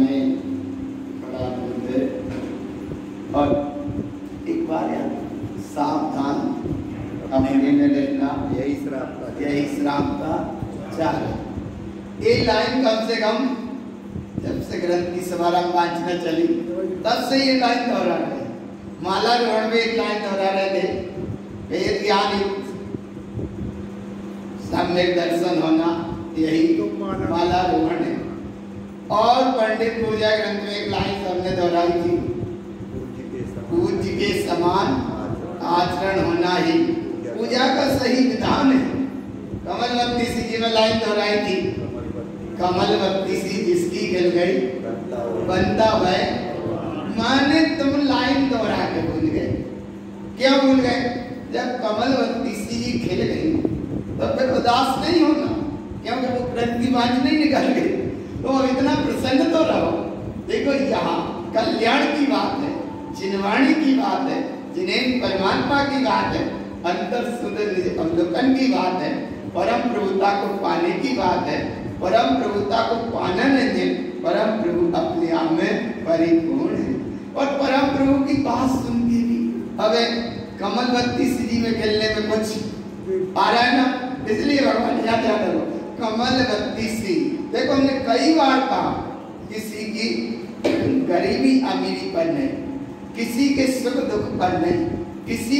में बड़ा दूध है। और एक बार यार सावधान अपने में रहना, यही श्राप का चार है। ये लाइन कम से कम जब से ग्रंथ की समारंभ वांचना चली तब से ये लाइन दोहरा रहे। माला रोहण में एक लाइन दोहरा रहे थे, वेद ज्ञान सम्यक दर्शन होना, यही तो माला रोहण है। और पंडित पूजा ग्रंथ में एक लाइन सबने दोहराई थी, पूज्य के समान आचरण होना ही पूजा का सही विधान है। कमलवती सी जी में लाइन दोहराई थी, कमलवती सी जिसकी गिल गई बंदा भय। माने तुम लाइन दोहरा के भूल गए। क्या भूल गए? जब कमलवती सी जी खिल गई तो फिर उदास नहीं होना, क्योंकि वो ग्रंथ की बात नहीं निकल गई। तो इतना प्रसन्न तो रहो। देखो यहाँ कल्याण की बात है, चिन्हवाणी की बात है, जिन्हें परमात्मा की बात है, अंतर सुंदर अवलोकन की बात है, परम प्रभुता को पाने की बात है। परम प्रभुता को पाना नहीं, परम प्रभु अपने आप में परिपूर्ण है। और परम प्रभु की बात सुन के भी अबे कमलवती जी में खेलने में कुछ आ रहा है ना, इसलिए भगवान याद रखो कमलवती सी। देखो हमने कई बार कहा, किसी की गरीबी अमीरी पर नहीं, किसी के सुख दुख पर नहीं, किसी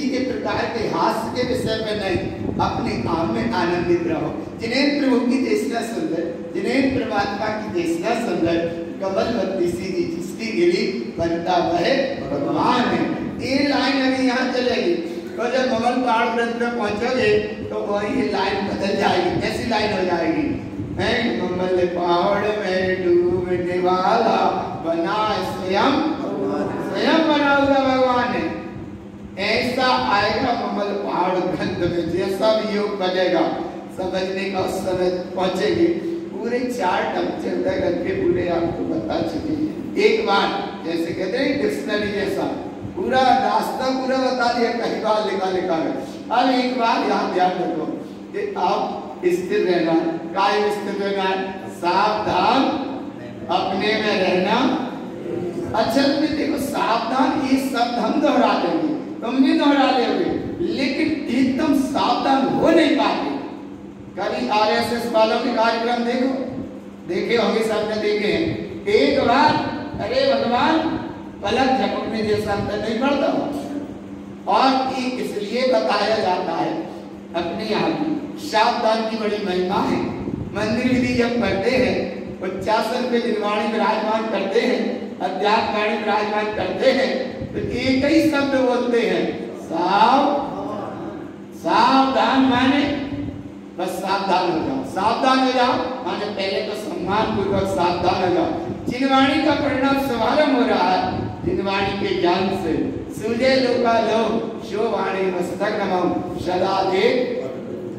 के प्रकार के हास्य के विषय पे नहीं, अपने काम में आनंदित रहो। जिन्हें प्रभु की देशना सुंदर, जिन्हें परमात्मा की देशना सुंदर, कमलवती सी जी जिसकी गिली बनता वह भगवान है। ये लाइन अभी यहाँ चलेगी, तो जब कमल पहाड़ व्रत में पहुंचोगे तो वही लाइन बदल जाएगी। ऐसी लाइन हो जाएगी, मैं कमल पहाड़ में डूबने वाला बना स्वयं बना हुआ भगवान है। ऐसा आएगा कमल पहाड़ ग्रंथ में, जैसा भी योग बनेगा समझने का उस समय पहुंचेगी। पूरे 4 टप्पे उदय करके पूरे आपको बता चुके हैं। एक बार जैसे कहते हैं डिक्शनरी जैसा पूरा रास्ता पूरा बता दिया, कहीं बार लिखा है। अब एक बार यहाँ ध्यान रखो कि आप स्थिर रहना, कायम स्थिर रहना, सावधान अपने में रहना। अच्छा में देखो सावधान, ये शब्द हम दोहरा देंगे, तुम भी दोहरा लोगे, लेकिन एकदम सावधान हो नहीं पाते। कभी आरएसएस वालों के कार्यक्रम देखे होंगे, सबने देखे हैं। एक बार अरे भगवान पलक झपकने जैसा अंतर नहीं पड़ता। और ये इसलिए बताया जाता है, अपने यहाँ की सावधान की बड़ी महिमा है। मंदिर विधि जब करते हैं, उच्चासन पे निर्वाणी विराजमान करते हैं, अध्यात्म वाणी विराजमान करते हैं, तो एक ही शब्द बोलते हैं, सावधान। माने बस सावधान हो जाओ, सावधान हो जाओ माने पहले तो सम्मान पूर्वक सावधान हो जाओ। चिन्हवाणी का परिणाम शुभारंभ हो रहा है, चिन्हवाणी के ज्ञान से सूझे लोका लो शो वाणी मस्तक नमः सदा दे।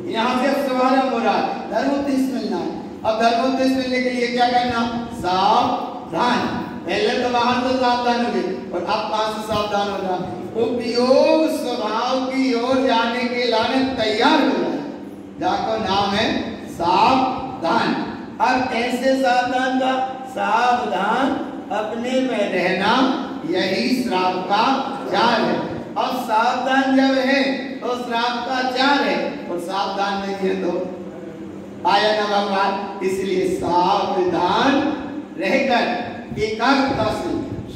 यहाँ से शुभारंभ हो रहा है, धर्मोपदेश मिलना है। अब धर्मोपदेश मिलने के लिए क्या करना? सावधान। पहले तो वहां से सावधान हो गए, और अब कहां से सावधान हो जाए? उपयोग स्वभाव की ओर जाने के लिए तैयार हो जाए, जाको नाम है सावधान। अब कैसे सावधान का? सावधान अपने में रहना, यही श्राप का चार है। अब सावधान जब है तो श्राप का चार है, और सावधान नहीं है तो आया ना भगवान। इसलिए सावधान रहकर एकाग्रता से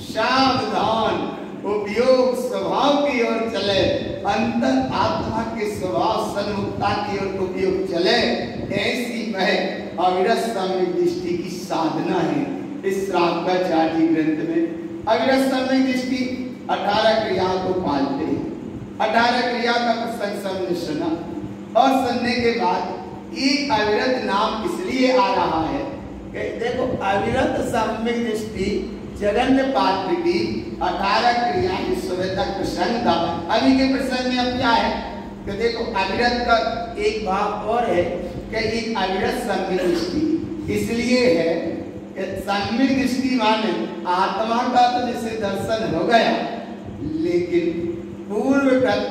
सावधान उपयोग स्वभाव की ओर चले, अंतर आत्मा के स्वभाव सन्मुखता की ओर उपयोग चले। ऐसी वह अविरत सम्यक दृष्टि की साधना है। इस श्राप का चार्टी ग्रंथ में अविरत सम्यक दृष्टि 18 क्रियाओं को पालते हैं। 18 क्रिया का प्रसंग सबने सुना, और सुनने के बाद ये अविरत नाम इसलिए आ रहा है कि देखो अविरत सम्यक दृष्टि जगन्य पात्र की 18 क्रिया सुबह तक प्रसंग था। अभी के प्रसंग में अब क्या है कि देखो अविरत का एक भाव और है कि एक अविरत सम्यक दृष्टि इसलिए है कि सम्यक दृष्टि माने आत्मा का तो जैसे दर्शन हो गया, लेकिन पूर्वकृत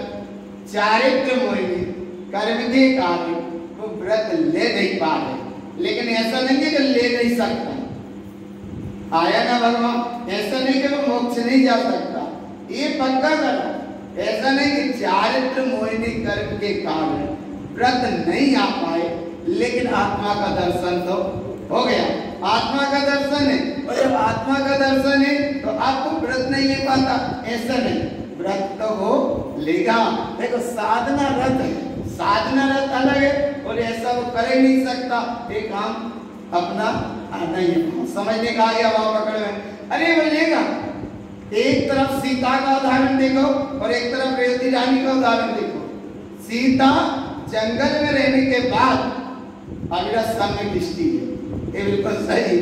चारित्र मोहिनी कर्म के कार्य वो व्रत ले नहीं पा रहे। लेकिन ऐसा नहीं है कि ले नहीं सकता, आया ना भगवान, ऐसा नहीं कि वो मोक्ष नहीं जा सकता, ये पक्का करो। ऐसा नहीं कि चारित्र मोहिनी कर्म के कारण व्रत नहीं आ पाए, लेकिन आत्मा का दर्शन तो हो गया। आत्मा का दर्शन है, और जब आत्मा का दर्शन है तो आपको व्रत नहीं ले पाता, ऐसा नहीं, व्रत तो वो लेगा। देखो साधना रत है, साधना रत अलग है, और ऐसा वो कर ही नहीं सकता। एक काम अपना नहीं है, समझने का आगे वहां पकड़ में, अरे वो लेगा। एक तरफ सीता का उदाहरण देखो और एक तरफ रेवती रानी का उदाहरण देखो। सीता जंगल में रहने के बाद अविरत सम्यक दृष्टि है, ये बिल्कुल सही।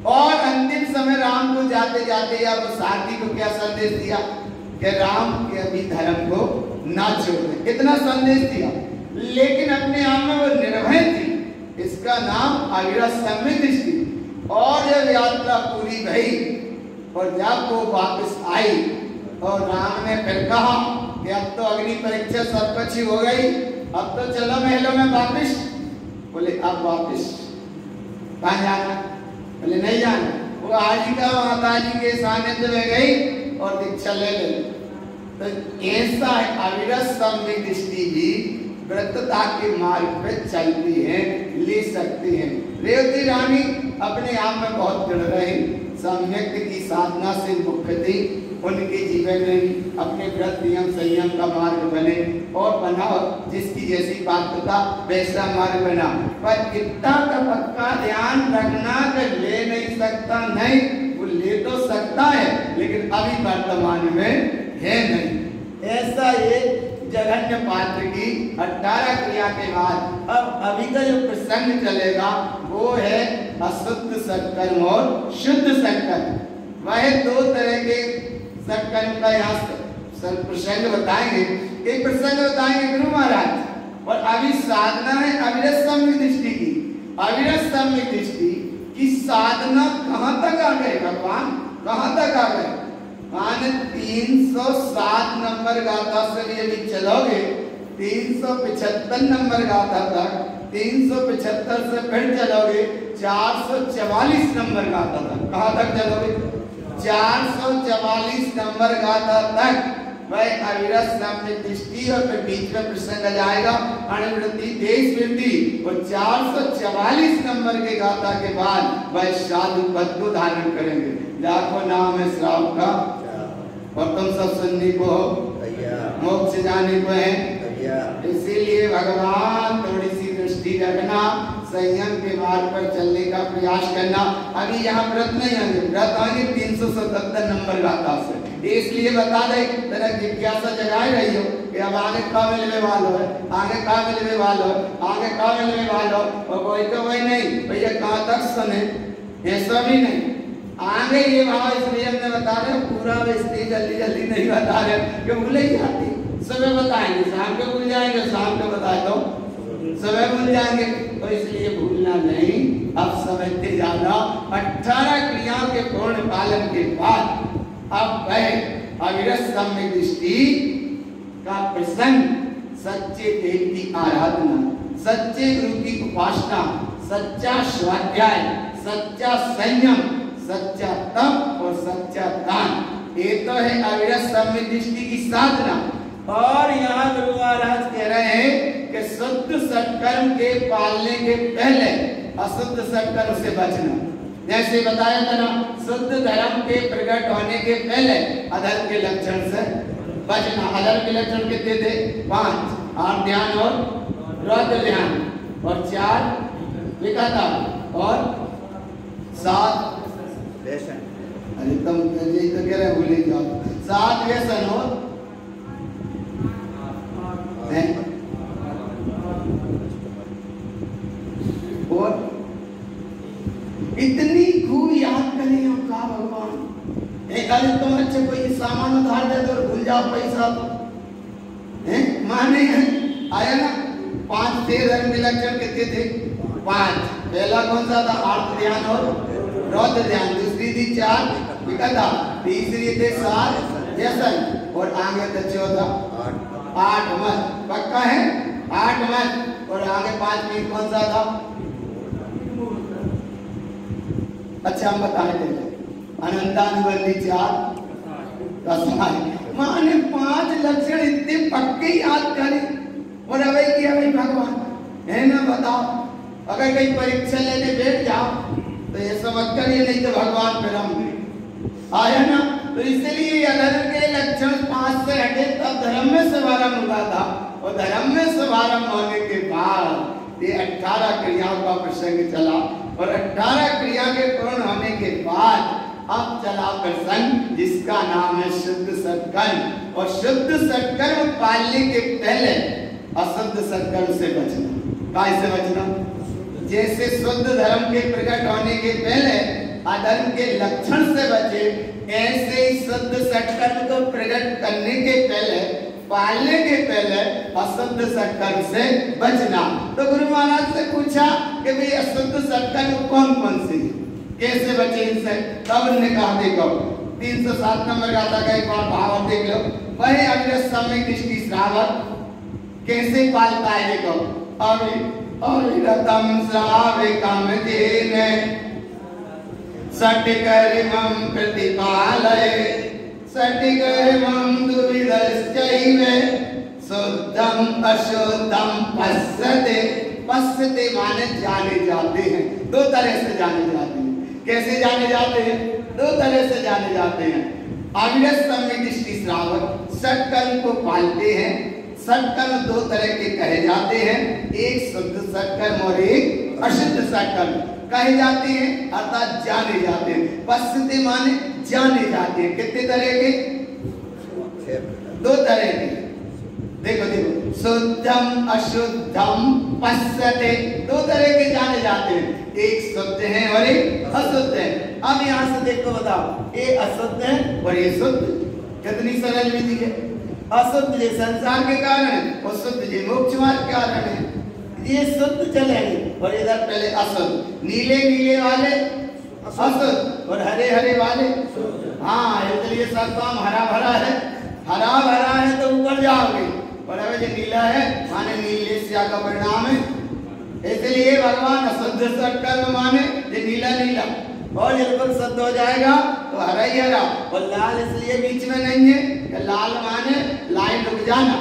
और अंतिम समय राम को जाते जाते या वो सारथी को क्या संदेश दिया कि राम के अभी धर्म को ना छोड़े, कितना संदेश दिया, लेकिन अपने आप में वो निर्भय थी। इसका नाम अविरत सम्यक दृष्टि। और जब यात्रा पूरी भई और जब वो वापस आई और राम ने फिर कहा कि अब तो अग्नि परीक्षा सब कुछ ही हो गई, अब तो चलो महलों में वापस। बोले अब वापस कहाँ जाना? बोले नहीं जाना। वो हाजी का माता जी के सानिध्य में गई और दीक्षा ले ले। तो ऐसा है, अविरत सम्यक दृष्टि भी व्रतता के मार्ग पे चलती है, ले सकती है। रेवती रानी अपने आप में बहुत दृढ़ रही, सम्यक की साधना से मुक्त थी, उनके जीवन में अपने व्रत नियम संयम का मार्ग बने और बनाओ, जिसकी जैसी पात्रता वैसा मार्ग बना। पर इतना का पक्का ध्यान रखना कि ले नहीं सकता, नहीं, वो ले तो सकता है लेकिन अभी वर्तमान में है नहीं। ऐसा एक जघन्य पात्र की 18 क्रिया के बाद अब अभी का जो प्रसंग चलेगा वो है अशुद्ध सत्कर्म और शुद्ध सत्कर्म। वह दो तरह के सत्कर्म का यहाँ प्रसंग बताएंगे। एक प्रसंग बताएंगे गुरु महाराज, और अभी साधना है अविरत सम्यक दृष्टि की। अविरत सम्यक दृष्टि की साधना कहाँ तक आ गए भगवान, कहाँ तक आ गए? मान 307 नंबर गाथा से यदि चलोगे 375 नंबर गाथा तक, 375 से फिर चलोगे 444 नंबर गाथा तक। कहाँ तक चलोगे? 444 नंबर गाथा तक वह अविरत सम्यक दृष्टि, और फिर बीच में प्रसंग आ जाएगा अणुवृत्ति देश वृत्ति, और 444 नंबर के गाथा के बाद वह साधु पद को धारण करेंगे। लाखों नाम है श्राव का, और तुम सब सुनने को हो, मोक्ष जाने को है। इसीलिए भगवान थोड़ी सी दृष्टि रखना, संयम के मार्ग पर चलने का प्रयास करना। अभी यहाँ व्रत नहीं आएंगे, व्रत आएंगे 377 नंबर गाथा से। इसलिए बता दे, तेरा जिज्ञासा जगाए रही हो कि अब आगे का मिलने वालों है, आगे का मिलने वालों है, आगे का मिलने वालों, और कोई तो वही नहीं भैया कहाँ तक सुने, ऐसा भी नहीं आगे ये भाव। इसलिए हमने बता रहे पूरा इसलिए जल्दी जल्दी नहीं बता रहे कि भूल ही जाती। सुबह बताएंगे, शाम को भूल जाएंगे, शाम को बताए तो सुबह भूल जाएंगे, तो इसलिए भूलना नहीं, अब समझते जाना। 18 क्रियाओं के पूर्ण पालन के बाद अब वह अविरत सम्यक दृष्टि का प्रसंग, सच्चे देव की आराधना, सच्चे गुरु की उपासना, सच्चा स्वाध्याय, सच्चा संयम, सच्चा तप और सच्चा दान, ये तो है अविरत सम्यक दृष्टि की साधना। और यहाँ गुरु महाराज कह रहे हैं कि शुद्ध सत्कर्म के पालने के पहले अशुद्ध सत्कर्म से बचना। जैसे बताया था ना, शुद्ध धर्म के प्रकट होने के पहले अधर्म के लक्षण से बचना। अधर्म के लक्षण कितने थे? 5, 8 ध्यान और रौद्र ध्यान, और 4 विकता, और 7 व्यसन। अरे तुम यही तो कह रहे भूल जाओ, 7 व्यसन और इतनी खूब याद करें हम का भगवान। एक आदमी तुम अच्छे कोई सामान उधार दे दो और भूल जाओ पैसा, तो माने आया ना। 5 धर्म के लक्षण कितने थे? 5। पहला कौन सा था? 8 ध्यान और रौद्र ध्यान। दूसरी थी 4 विकता, तीसरी थी 7 व्यसन, और आगे तो 14 8 मत। पक्का है 8 मत, और आगे 5 में कौन सा था? अच्छा हम बताए थे अनंतानुबंधी 4 रसाय। माने 5 लक्षण इतने पक्के याद करें और अवे किया भाई भगवान है ना। बताओ अगर कहीं परीक्षा लेने बैठ जाओ तो ये समझ कर ये नहीं तो भगवान पे हम आया ना। तो इसलिए अधर्म के लक्षण 5 से हटे तब धर्म में शुभारंभ हुआ था और धर्म में शुभारंभ होने के बाद ये 18 क्रियाओं का प्रसंग चला और 18 क्रिया के पूर्ण होने के बाद अब चला प्रसंग जिसका नाम है शुद्ध सत्कर्म। और शुद्ध सत्कर्म पालने के पहले अशुद्ध सत्कर्म से बचना। कैसे बचना? जैसे शुद्ध धर्म के प्रकट होने के पहले अधर्म के लक्षण से बचे, ऐसे ही शुद्ध सत्कर्म को प्रकट करने के पहले, पालने के पहले अशुद्ध सत्कर्म से बचना। तो गुरु महाराज से पूछा कि भाई अशुद्ध सत्कर्म कौन कौन से है, कैसे बचे इनसे? तब उन्होंने कहा देखो 307 नंबर गाथा का एक बार भाव देख लो। वही अविरत समय दृष्टि श्रावक कैसे पालता है देखो। अविरतम श्रावकम जेन सटिकर्मं प्रतिपालय सटिकर्मं दुविधश्चैव शुद्धम अशुद्धम पश्यते। पश्यते माने जाने जाते हैं। 2 तरह से जाने जाते हैं। कैसे जाने जाते हैं? 2 तरह से जाने जाते हैं। अविरत समय दृष्टि श्रावक सत्कर्म को पालते हैं। सत्कर्म 2 तरह के कहे जाते हैं, एक शुद्ध सत्कर्म और एक अशुद्ध सत्कर्म कहे जाते हैं, अर्थात जाने जाते हैं। पश्यते माने जाने जाते हैं। कितने तरह के? 2 तरह के। देखो देखो शुद्धम अशुद्धम पश्यते 2 तरह के जाने जाते हैं, एक शुद्ध है और एक अशुद्ध है। अब यहाँ से देखो बताओ, ये अशुद्ध है और ये शुद्ध। कितनी सरल विधि है। अशुद्ध जो संसार के कारण है और शुद्ध जो मोक्ष मार्ग के कारण है। ये शुद्ध चलेंगे और इधर पहले अशुद्ध। नीले नीले वाले अशुद्ध और हरे हरे वाले। हाँ इसलिए सब काम हरा भरा है। हरा भरा है तो ऊपर जाओगे और अब जो नीला है माने नीले स्या का परिणाम है। इसलिए भगवान अशुद्ध सत्कर्म माने जो नीला नीला और बिल्कुल शुद्ध हो जाएगा तो हरा ही हरा। और लाल इसलिए बीच में नहीं है कि लाल माने लाइन रुक जाना।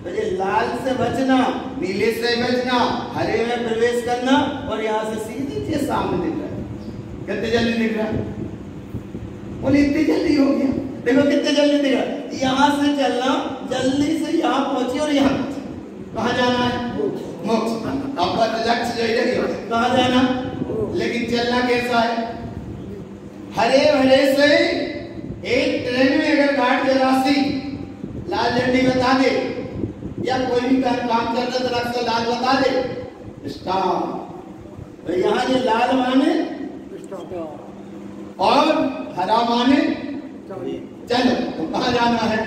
तो ये लाल से बचना, नीले से बचना, हरे में प्रवेश करना और यहाँ से सीधी चीज सामने दिख रहा है। कितने जल्दी दिख रहा है? बोले इतनी जल्दी हो गया। देखो कितने जल्दी दिख रहा है। यहाँ से चलना जल्दी से यहाँ पहुंचे और यहाँ कहाँ जाना है? मोक्ष। आपका लक्ष्य जो है कहाँ जाना, लेकिन चलना कैसा है? हरे भरे से एक ट्रेन में अगर घाट जलासी लाल झंडी बता दे या कोई भी काम चल रहा तो रक्षा लाल बता दे स्टॉप। तो यहाँ ये लाल माने और हरा माने चलो। तो कहाँ जाना है?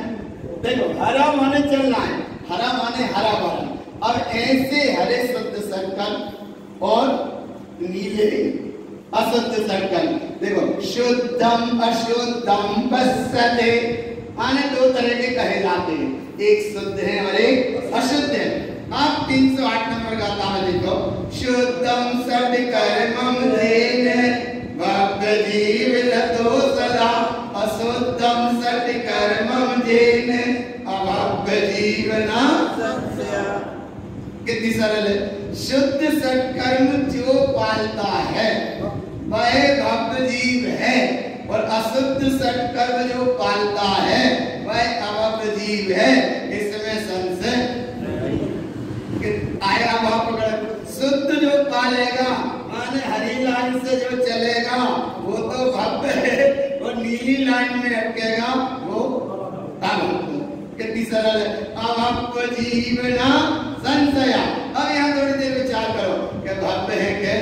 देखो हरा माने चलना है, हरा माने हरा भरा। अब ऐसे हरे शुद्ध सर्कल और नीले अशुद्ध सर्कल। देखो शुद्धम अशुद्धम पश्यते माने 2 तरह के कहे जाते हैं, एक शुद्ध है और एक अशुद्ध है। आप 308 नंबर गाथा में देखो शुद्धम सत्कर्मं जेन भक्त जीवतो सदा अशुद्धम सत्कर्मं जेन अभक्त जीवना संशया। कितनी सरल है। शुद्ध सत्कर्म जो पालता है वह भक्त जीव है और अशुद्ध सत्कर्म जो पालता है वह अभक्त जीव है। इसमें संशय आया। भाव पकड़। शुद्ध जो पालेगा माने हरी लाइन से जो चलेगा वो तो भक्त है और नीली लाइन में अटकेगा वो अभक्त। कितनी सरल है। अभक्त जीवना संशया। अब यहाँ थोड़ी देर विचार करो कि भक्त है क्या?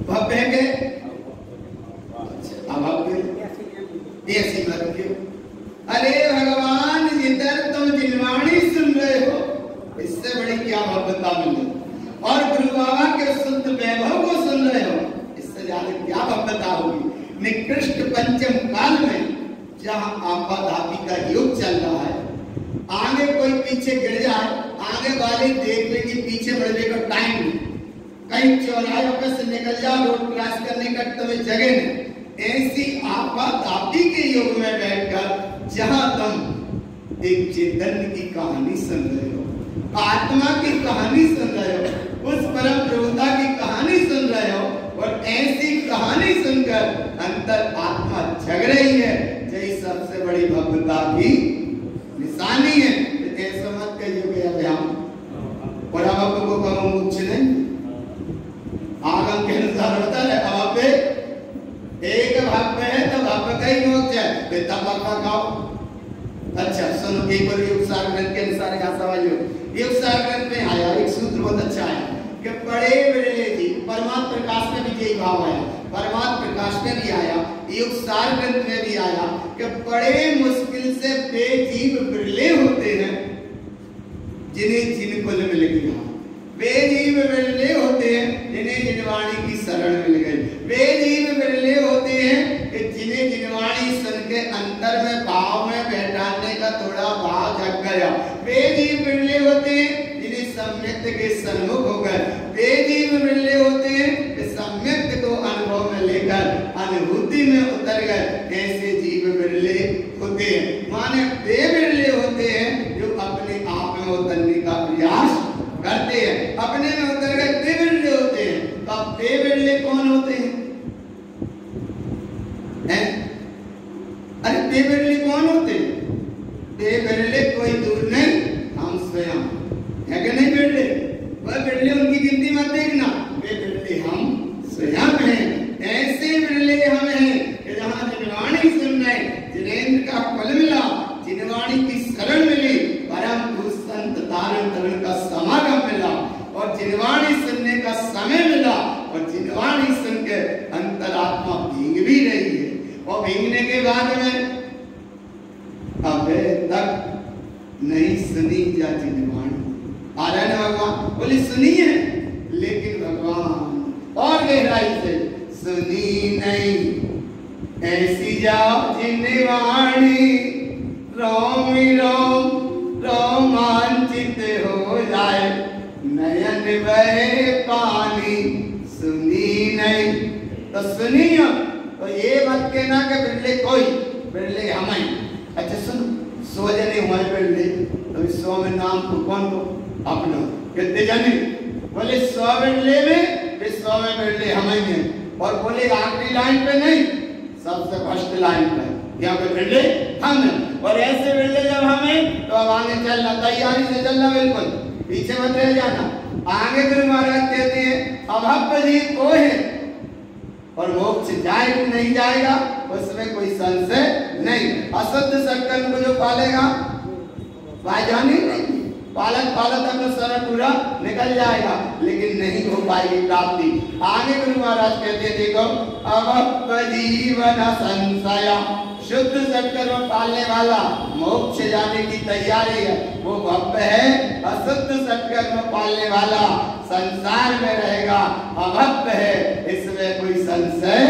भक्त है क्या? अच्छा अभक्त ऐसी मत क्यों? अरे भगवान जिधर तुम जिनवाणी सुन रहे हो इससे बड़ी क्या भव्यता मिली, और गुरु बाबा के शुद्ध वैभव को सुन रहे हो इससे ज्यादा क्या भव्यता होगी। निकृष्ट पंचम काल में जहाँ आपाधापी का युग चल रहा है, आगे कोई पीछे गिर जाए, आगे वाले देखने की पीछे बढ़ने का टाइम नहीं। कहीं चौराहे पर से निकल जाओ, रोड क्रॉस करने का तुम्हें जगह नहीं, ऐसी आपातापी के युग में बैठकर जहां तुम एक चैतन्य की कहानी सुन रहे हो, आत्मा की कहानी सुन रहे हो, उस परम प्रभुता की कहानी सुन रहे हो, और ऐसी कहानी सुनकर अंतर आत्मा जग रही है, यही सबसे बड़ी भव्यता की निशानी है। तो ऐसा मत कहियो कि अब हम और आपको कम मुझ नहीं आगम के अनुसार होता है। अब एक भाग में है तो भाग का ही मोक्ष है, बेटा भाग खाओ। अच्छा सुनो, एक बार योग सार ग्रंथ के अनुसार का सवाल योग सार ग्रंथ में आया एक सूत्र बहुत अच्छा है कि बड़े बिरले जी, परमात्मा प्रकाश में भी यही भाव आया, परमात्मा प्रकाश में भी आया, योग सार ग्रंथ में भी आया कि बड़े मुश्किल से बेजीव बिरले होते हैं जिन्हें जिन कुल मिल गया, बेजीव बिरले होते हैं जिन्हें जिनवाणी की शरण मिल गई, बेजीव बिरले होते हैं कि जिन्हें जिनवाणी सुन के अंतर में भाव में बैठाने का थोड़ा भाव जग गया, बेजीव बिरले होते हैं जिन्हें सम्यक के सन्मुख हो गए, बेजीव बिरले होते हैं कि सम्यक को अनुभव में लेकर अनुभूति में उतर गए, ऐसे जीव बिरले होते हैं। माने बेबिरले होते हैं जो अपने आप में उतरने का प्रयास करते हैं, अपने में उतर गए बेबिरले होते हैं। तो अब बेबिरले कौन होते हैं? अरे बेबिरले कौन होते हैं? बेबिरले कोई दूर नहीं, हम स्वयं है कि नहीं बिरले? वह बिरले उनकी गिनती मत देखना, वे बिरले हम स्वयं हैं। ऐसे बिरले हम हैं कि जहाँ जिनवाणी सुन रहे, जिनेन्द्र का फल मिला, जिनवाणी की शरण मिली, परम संत तारण तरण का समागम मिला, और जिनवाणी सुनने का समय मिला, और जिनवाणी सुन के अंतरात्मा भींग भी रही है, और भींगने के बाद में अबे तक नहीं सुनी जा जिनवाणी। आ रहा है ना भगवान, बोले सुनी है, लेकिन भगवान और गहराई से सुनी नहीं, ऐसी जाओ जिनवाणी रोम रोम रोमांचित हो जाए, नयन बहे पानी, सुनी नहीं। तो सुनी तो ये मत कहना कि बिरले कोई, बिरले हमें। अच्छा सुन, 100 जने हमारे बिरले, तो 100 में नाम को कौन को अपना कितने जने? बोले 100 बिरले में, 100 में बिरले हमें हैं, और बोले आखिरी लाइन पे नहीं, सबसे फर्स्ट लाइन पे यहाँ पे बिरले हम हैं। और ऐसे बिरले जब हमें, तो अब आगे चलना, तैयारी से चलना, बिल्कुल पीछे मत रह जाना। आगे गुरु महाराज कहते हैं अभव्य जीव को है, और मोक्ष जाएगा नहीं जाएगा उसमें कोई संशय नहीं। अशुद्ध सत्कर्म को जो पालेगा भाईजानी नहीं, पालक पालक अपना शरण पूरा निकल जाएगा, लेकिन नहीं हो पाएगी प्राप्ति। आगे गुरु महाराज कहते हैं देखो, अभव्य जीवन संशय, शुद्ध सत्कर्म पालने वाला मोक्ष जाने की तैयारी है, वो भव्य है। अशुद्ध सत्कर्म पालने वाला संसार में रहेगा, अभव्य है, इसमें कोई संशय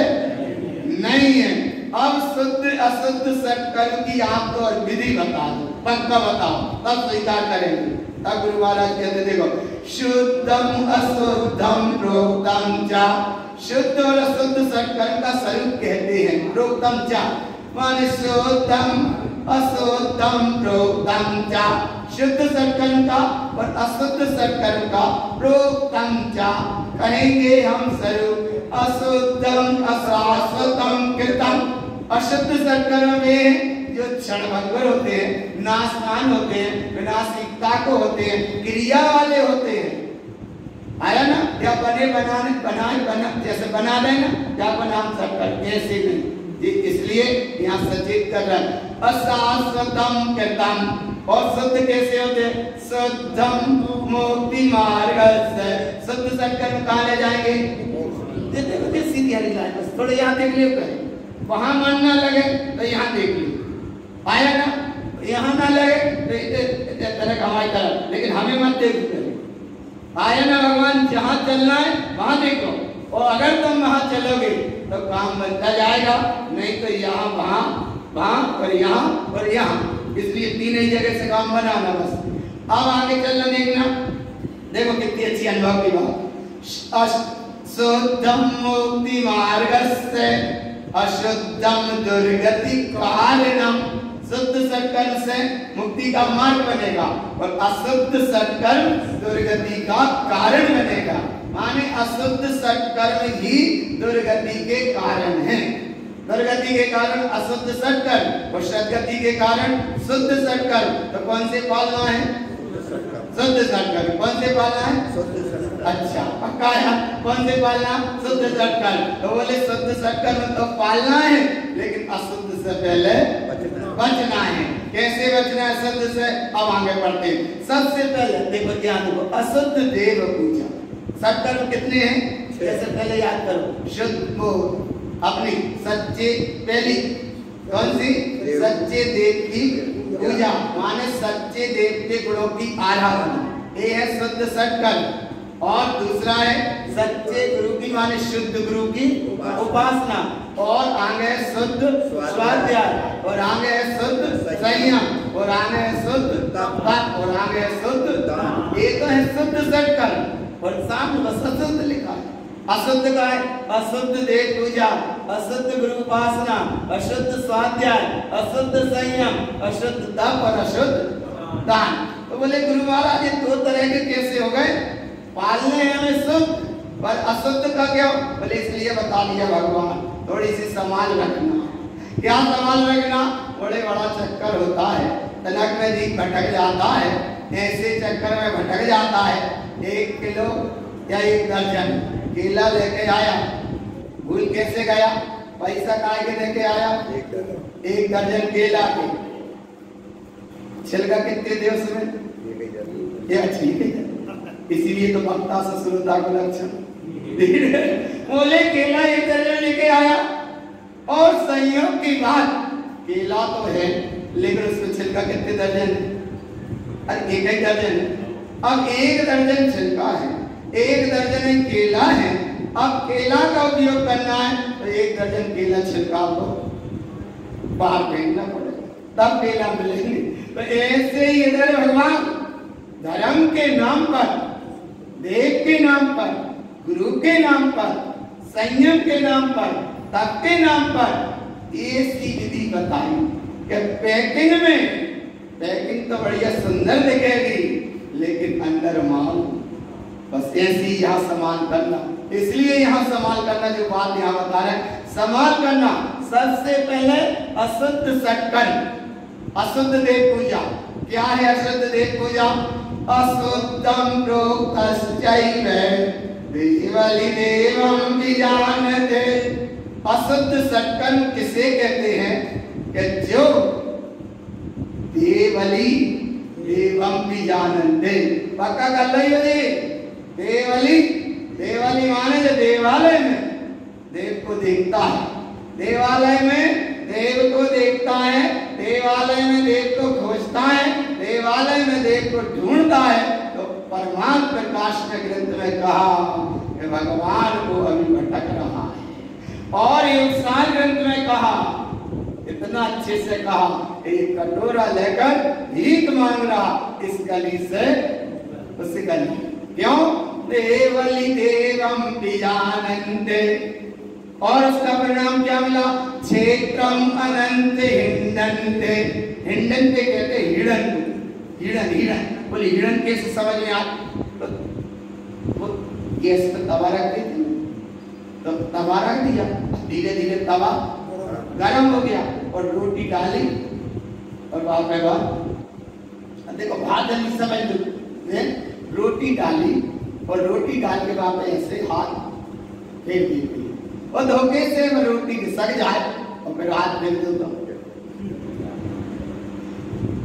नहीं है। अब शुद्ध अशुद्ध सत्कर्म की आपको और विधि बता दो, पक्का बताओ, तब स्वीकार करेंगे। तब गुरु महाराज कहते देखो, शुद्धम अशुद्धम प्रोक्तम चा, शुद्ध और अशुद्ध सत्कर्म का स्वरूप कहते हैं प्रोक्तम चा, माने शुद्धम अशुद्धम प्रोक्तम चा, शुद्ध सत्कर्म का और अशुद्ध सत्कर्म का प्रोक्तम चा कहेंगे हम स्वरूप। अशुद्धम अशाश्वतम कृतम, अशुद्ध सत्कर्म में जो क्षणभंगुर होते हैं, नाशवान होते हैं, विनाशिकता को होते हैं, क्रिया वाले होते हैं, आया ना, क्या बने बनाए जैसे बना देना क्या बनाम सत्कर्म, ऐसे नहीं। इसलिए यहाँ सचेत कर रहा है। अशाश्वतम कृतम, और शुद्ध कैसे होते? शुद्धम मुक्ति मार्ग से, शुद्ध सत्कर्म कहाँ ले जाएंगे? देखो सीधी हरी लाइन, बस थोड़े यहाँ देख लियो, वहां मन ना लगे तो यहाँ देख लियो, आया ना, यहाँ ना लगे तो तरह हमारी तरफ, लेकिन हमें मत देखो, आया ना। भगवान जहाँ चलना है वहां देखो, और अगर तुम वहां चलोगे तो काम बनता जाएगा, नहीं तो यहाँ वहां वहां और यहाँ, इसलिए तीन ही जगह से काम बनाना बस। अब आगे चलना देखना, देखो कितनी अच्छी अनुभव की बात। शुद्धम मुक्ति मार्गस्य अशुद्धम दुर्गति कारणम। शुद्ध सत्कर्म से मुक्ति का मार्ग बनेगा और अशुद्ध सत्कर्म दुर्गति का कारण बनेगा। माने अशुद्ध सत्कर्म ही दुर्गति के कारण है। दुर्गति के कारण अशुद्ध सत्कर्म और सद्गति के कारण शुद्ध सत्कर्म। तो कौन से पालना है? शुद्ध सत्कर्म। कौन से पालना है? शुद्ध सत्कर्म। अच्छा पक्का है। कौन से पालना? शुद्ध सत्कर्म। तो बोले शुद्ध सत्कर्म तो पालना है, लेकिन अशुद्ध से पहले बचना है। कैसे बचना है अशुद्ध से? अब आगे बढ़ते हैं। सबसे पहले देखो ध्यान दो, अशुद्ध देव पूजा। सत्कर्म कितने हैं? जैसे पहले याद करो, शुद्ध अपनी सच्चे पहली कौन सी? सच्चे देव की पूजा, माने सच्चे देव के गुणों की आराधना, ये है शुद्ध सत्कर्म। और दूसरा है सच्चे गुरु की, माने शुद्ध गुरु की उपासना। और आगे है शुद्ध स्वाध्याय, और आगे है शुद्ध संयम, और आगे है शुद्ध तप, और आगे है शुद्ध दान। ये तो है शुद्ध सत्कर्म। और सामने बस अशुद्ध लिखा है। अशुद्ध का है अशुद्ध देव पूजा, अशुद्ध गुरु उपासना, अशुद्ध स्वाध्याय, अशुद्ध संयम, अशुद्ध तप और अशुद्ध दान। तो बोले गुरु महाराज ये दो तरह के कैसे हो गए? पालने हमें शुद्ध पर अशुद्ध का क्या? बोले इसलिए बता दिया भगवान, थोड़ी सी संभाल रखना। क्या संभाल रखना? बड़े बड़ा चक्कर होता है, तनक में जी भटक जाता है, ऐसे चक्कर में भटक जाता है। 1 किलो या 1 दर्जन केला लेके आया, भूल कैसे गया? पैसा काय के लेके आया? 1 दर्जन केला के छिलका कितने दे उसमें? ये अच्छी है, इसीलिए तो भक्ता ससुरता का लक्षण। बोले केला 1 दर्जन लेके आया, और संयोग की बात केला तो है, लेकिन उसमें छिलका कितने दर्जन है? अरे 1 दर्जन है। अब 1 दर्जन छिलका है, 1 दर्जन केला है। अब केला का उपयोग करना है तो 1 दर्जन केला छिलका को बाहर फेंकना पड़ेगा, तब केला मिलेंगे। तो ऐसे ही इधर भगवान धर्म के नाम पर, देव के नाम पर, गुरु के नाम पर, संयम के नाम पर, तप के नाम पर ऐसी विधि बताई कि पैकिंग तो बढ़िया सुंदर दिखेगी, लेकिन अंदर माल बस ऐसी यहाँ संभाल करना। इसलिए यहाँ संभाल करना, जो बात यहाँ बता रहे हैं, संभाल करना। सबसे पहले अशुद्ध सत्कर्म, अशुद्ध देव पूजा। क्या है अशुद्ध देव पूजा? अशुद्धम प्रोक्तश्चैव देवली देवम विजानते। अशुद्ध सत्कर्म किसे कहते हैं? कि जो देवली देवम विजानते। पक्का कर लो ये देवली। देवली माने जो देवालय में देव को देखता है, देवालय में देव को देखता है, देवालय में देव को खोजता है, देवालय में देव को ढूंढता है। तो परमात्मा प्रकाश के ग्रंथ में कहा कि भगवान को अभी भटक रहा है। और योगसार ग्रंथ में कहा, इतना अच्छे से कहा, एक कटोरा लेकर भीख मांग रहा इस गली से उस गली। क्यों? देवली देवम विजानन्ते। और उसका परिणाम क्या मिला? क्षेत्रम अनंत हिंडन्ते। हिंडन्ते कहते हिरण, हिरण हिरण। बोले हिरण कैसे समझ में आया? तो गैस पे तवा रख देते, तो तवा रख दिया, धीरे धीरे तवा गरम हो गया और रोटी डाली और वहां पे देखो भात जल्दी समझ लो, रोटी डाली और रोटी डाल के वहां पे ऐसे हाथ फेर दी और धोखे से रोटी सड़ जाए और फिर हाथ फेर दो तो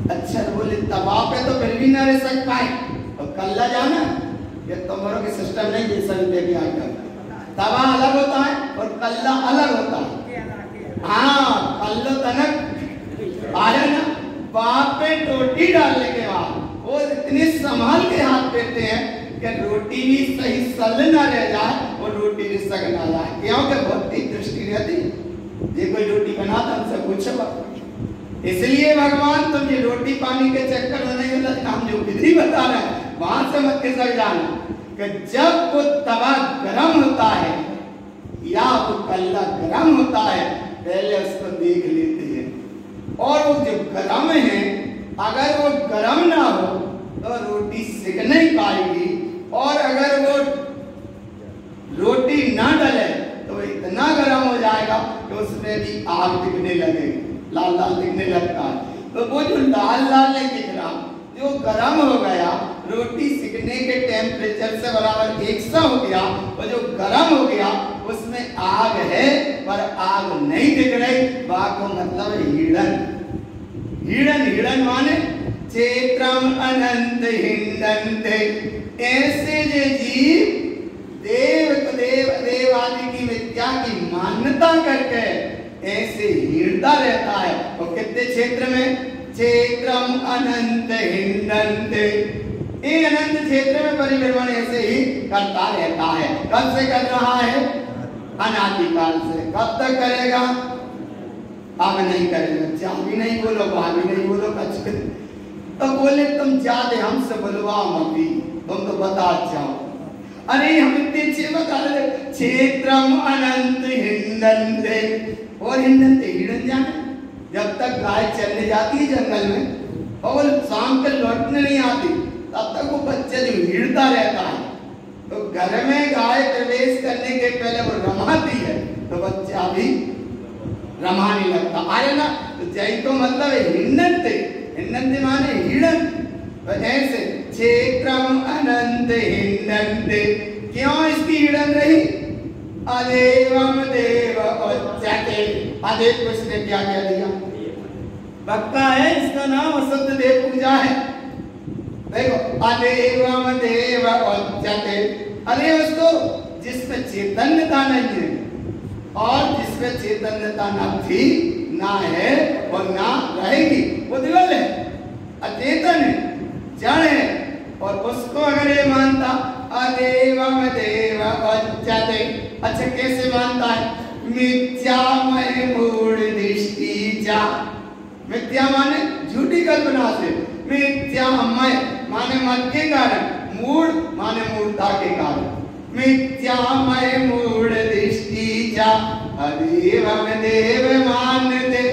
अच्छा। बोले तवा पे तो फिर भी न रह सकता है, और कल्ला जाना ये तुम्हारों के सिस्टम नहीं, ये सब देखिए आजकल तवा अलग होता है और कल्ला अलग होता है। हाँ कल्लो तनक आया ना, वहां पे रोटी डालने के बाद वो इतने संभाल के हाथ फेरते हैं कि रोटी भी सही सल ना रह जाए और रोटी भी सग ना जाए। क्योंकि बहुत ही दृष्टि रहती है, ये कोई रोटी बनाता हमसे पूछो। इसलिए भगवान तुम ये रोटी पानी के चक्कर में नहीं, हम जो विधि बता रहे हैं वहां से मत खिसक जाना। कि जब वो तवा गर्म होता है या वो कल्ला गर्म होता है, पहले उसको देख लेते हैं। और वो जो गर्म है, अगर वो गर्म ना हो तो रोटी सिक नहीं पाएगी, और अगर वो रोटी ना डले तो इतना गर्म हो जाएगा कि उसमें भी आग दिखने लगेगी, लाल लाल दिखने लगता है। तो वो जो लाल लाल नहीं दिख रहा, जो गर्म हो गया, रोटी सिकने के टेम्परेचर से बराबर एक सा हो गया, वो जो गर्म हो गया उसमें आग है पर आग नहीं दिख रही। बाको मतलब हिडन। हिडन हिडन माने क्षेत्रम अनंत हिंडन्ते। ऐसे जो जीव देव देव आदि की विद्या की मान्यता करके ऐसे हिड़ता रहता है। और कितने क्षेत्र में? क्षेत्रम अनंत हिंडन्ते। एक अनंत क्षेत्र में परिभ्रमण ऐसे ही करता रहता है। कब से कर रहा है? अनादिकाल से। कब तक करेगा? अब नहीं करेगा। जा भी नहीं बोलो, वहां भी नहीं बोलो, कछ तो बोले तुम जाते हमसे बुलवा मती, तुम तो बता जाओ। अरे हम इतने अच्छे बता रहे, क्षेत्रम अनंत हिंडन्ते। और हिंडन्ते हिडन जाने, जब तक गाय चलने जाती है जंगल में और शाम तक लौटने नहीं आती, तब तक वो बच्चा जो हिड़ता रहता है। तो घर में गाय प्रवेश करने के पहले वो रमाती है, तो बच्चा भी रमाने लगता। अरे ना, तो जय तो मतलब है हिंडन्ते। हिंडन्ते माने हिडन। तो ऐसे क्षेत्रम अनंत हिंडन्ते। क्यों इसकी हिडन रही? अदेवम देव उच्यते। अदेव कुछ ने क्या कह दिया? पक्का है, इसका नाम अशुद्ध देव पूजा है। देखो, अदेवम देव उच्यते। अरे उसको जिसमें चैतन्यता नहीं है, और जिसमें चैतन्यता न थी, ना है और ना रहेगी, वो दिवल है, अचेतन है, जड़ है। और उसको अगर ये मानता अदेवम देव उच्यते, अच्छा कैसे मानता है? मिथ्यामय मूढ़ दृष्टि जा। मिथ्या माने झूठी कल्पना से, मिथ्यामय माने मत के कारण, मूढ़ माने मूढ़ता के कारण। मिथ्यामय मूढ़ दृष्टि जा अदेवम देव मान्यते।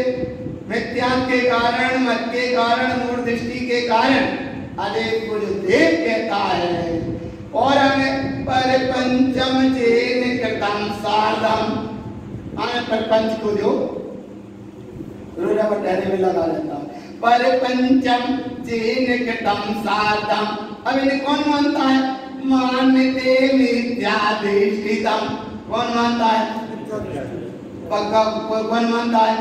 मिथ्या के कारण, मत के कारण, मूढ़ दृष्टि के कारण अदेव को जो देव कहता है। और हमें पर पंचम चेन कृतम साधम, माने प्रपंच को जो रोजा बटहरे में लगा लेता है। पर पंचम चेन कृतम साधम। अब इन्हें कौन मानता है? मान्यते मिथ्या दृष्टितम। कौन मानता है? पक्का कौन मानता है?